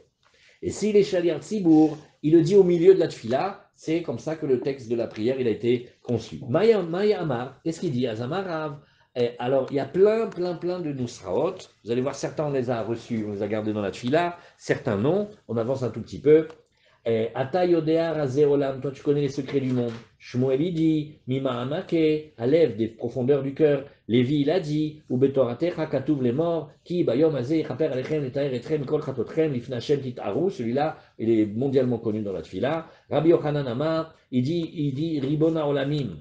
Et s'il est Shaliar Tzibour, il le dit au milieu de la tfila. C'est comme ça que le texte de la prière il a été conçu. Maya Amar, qu'est-ce qu'il dit Azamarav. Alors, il y a plein de Nusraot. Vous allez voir, certains, on les a reçus, on les a gardés dans la tfila, certains non. On avance un tout petit peu. Ata Yodea Razé Olam, toi tu connais les secrets du monde. Shmuel il dit, Mima Amake, Alev des profondeurs du cœur. Lévi il a dit, Ubetoratecha Katuv les morts, Ki Bayom Azé, Chaper Alechem, Letaer Etrem, Kol Chatotchem, Lifnachem Titaru, celui-là, il est mondialement connu dans la tfila. Rabbi Yochanan Amar, il dit, Ribona Olamim.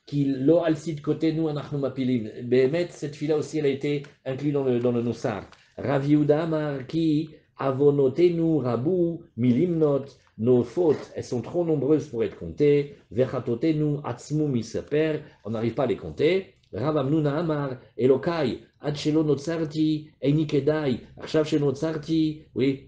Qui lo al sid côté nous anachnu mapilim. Behemet, cette fille-là aussi, elle a été inclue dans le Nosar. Rav Yehuda Amar qui avonotenu rabu milimnot. Nos fautes, elles sont trop nombreuses pour être comptées. Vechatotenu atzmu misaper. On n'arrive pas à les compter. Rav Amnuna Amar Elokai. עד שלא נוצרתי, איני כדאי, עכשיו שנוצרתי,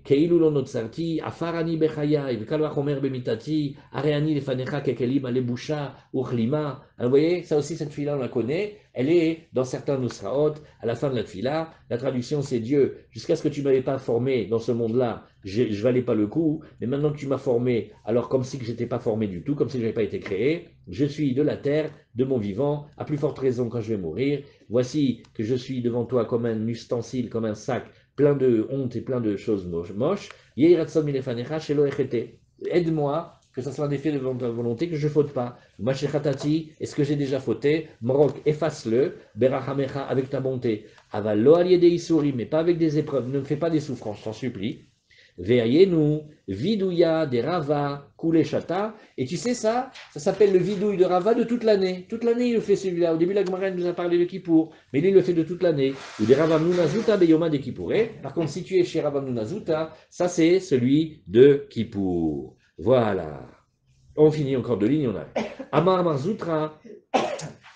כאילו לא נוצרתי, עפר אני בחיי, וקל וחומר במיתתי, הרי אני לפניך ככלי מלא בושה וכלימה. Vous voyez, ça aussi, cette fille-là, on la connaît, elle est dans certains Nusraot, à la fin de la fila, la traduction c'est Dieu, jusqu'à ce que tu ne m'avais pas formé dans ce monde-là, je ne valais pas le coup, mais maintenant que tu m'as formé, alors comme si je n'étais pas formé du tout, comme si je n'avais pas été créé, je suis de la terre, de mon vivant, à plus forte raison quand je vais mourir, voici que je suis devant toi comme un ustensile, comme un sac, plein de honte et plein de choses moches. Aide-moi, que ça soit un effet de ta volonté, que je ne faute pas. Est-ce que j'ai déjà fauté? Morok, efface-le. Berachamecha, avec ta bonté. Aval lo alié des isourim, mais pas avec des épreuves. Ne me fais pas des souffrances, je t'en supplie. Veayenu, vidouya des rava, kuleshata. Et tu sais ça s'appelle le vidouille de Rava de toute l'année. Toute l'année, il le fait celui-là. Au début, la Gemara nous a parlé de Kippour, mais lui, il le fait de toute l'année. Ou des Rava Mnunazuta beyoma de Kippouré. Par contre, si tu es chez Rava Mnunazuta, ça c'est celui de Kippour. Voilà. On finit encore deux lignes, on a. Amar Marzutra,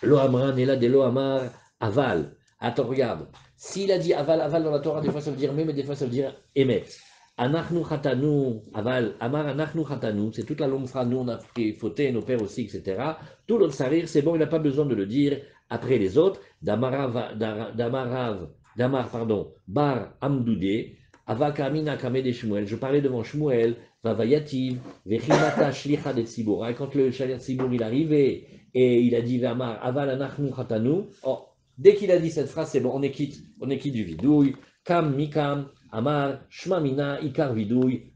Lo Amran et là de Lo Amar Aval. Attends, regarde. S'il a dit Aval dans la Torah, des fois ça veut dire mais des fois ça veut dire Emet. Anachnu Chatanu, Aval, Amar Anachnu Chatanu, c'est toute la longue phrase, nous on a fauté, nos pères aussi, etc. Tout l'autre sarir, c'est bon, il n'a pas besoin de le dire après les autres. Damar, Bar Amdoudé, Avaka Amina Kame de Shmuel, je parlais devant Shmuel, Vavayativ, Vechimata Shlicha de Tzibora, et quand le Shaliach Tzibor il arrivait, et il a dit Vamar, Aval Anachnu Chatanu, oh, dès qu'il a dit cette phrase, c'est bon, on est quitte du vidouille, Kam Mikam, Amar, Shmamina, Ikar Vidouille,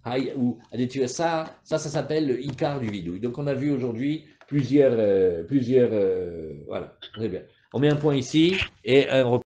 ça s'appelle le Ikar du Vidouille. Donc on a vu aujourd'hui plusieurs voilà, très bien. On met un point ici et on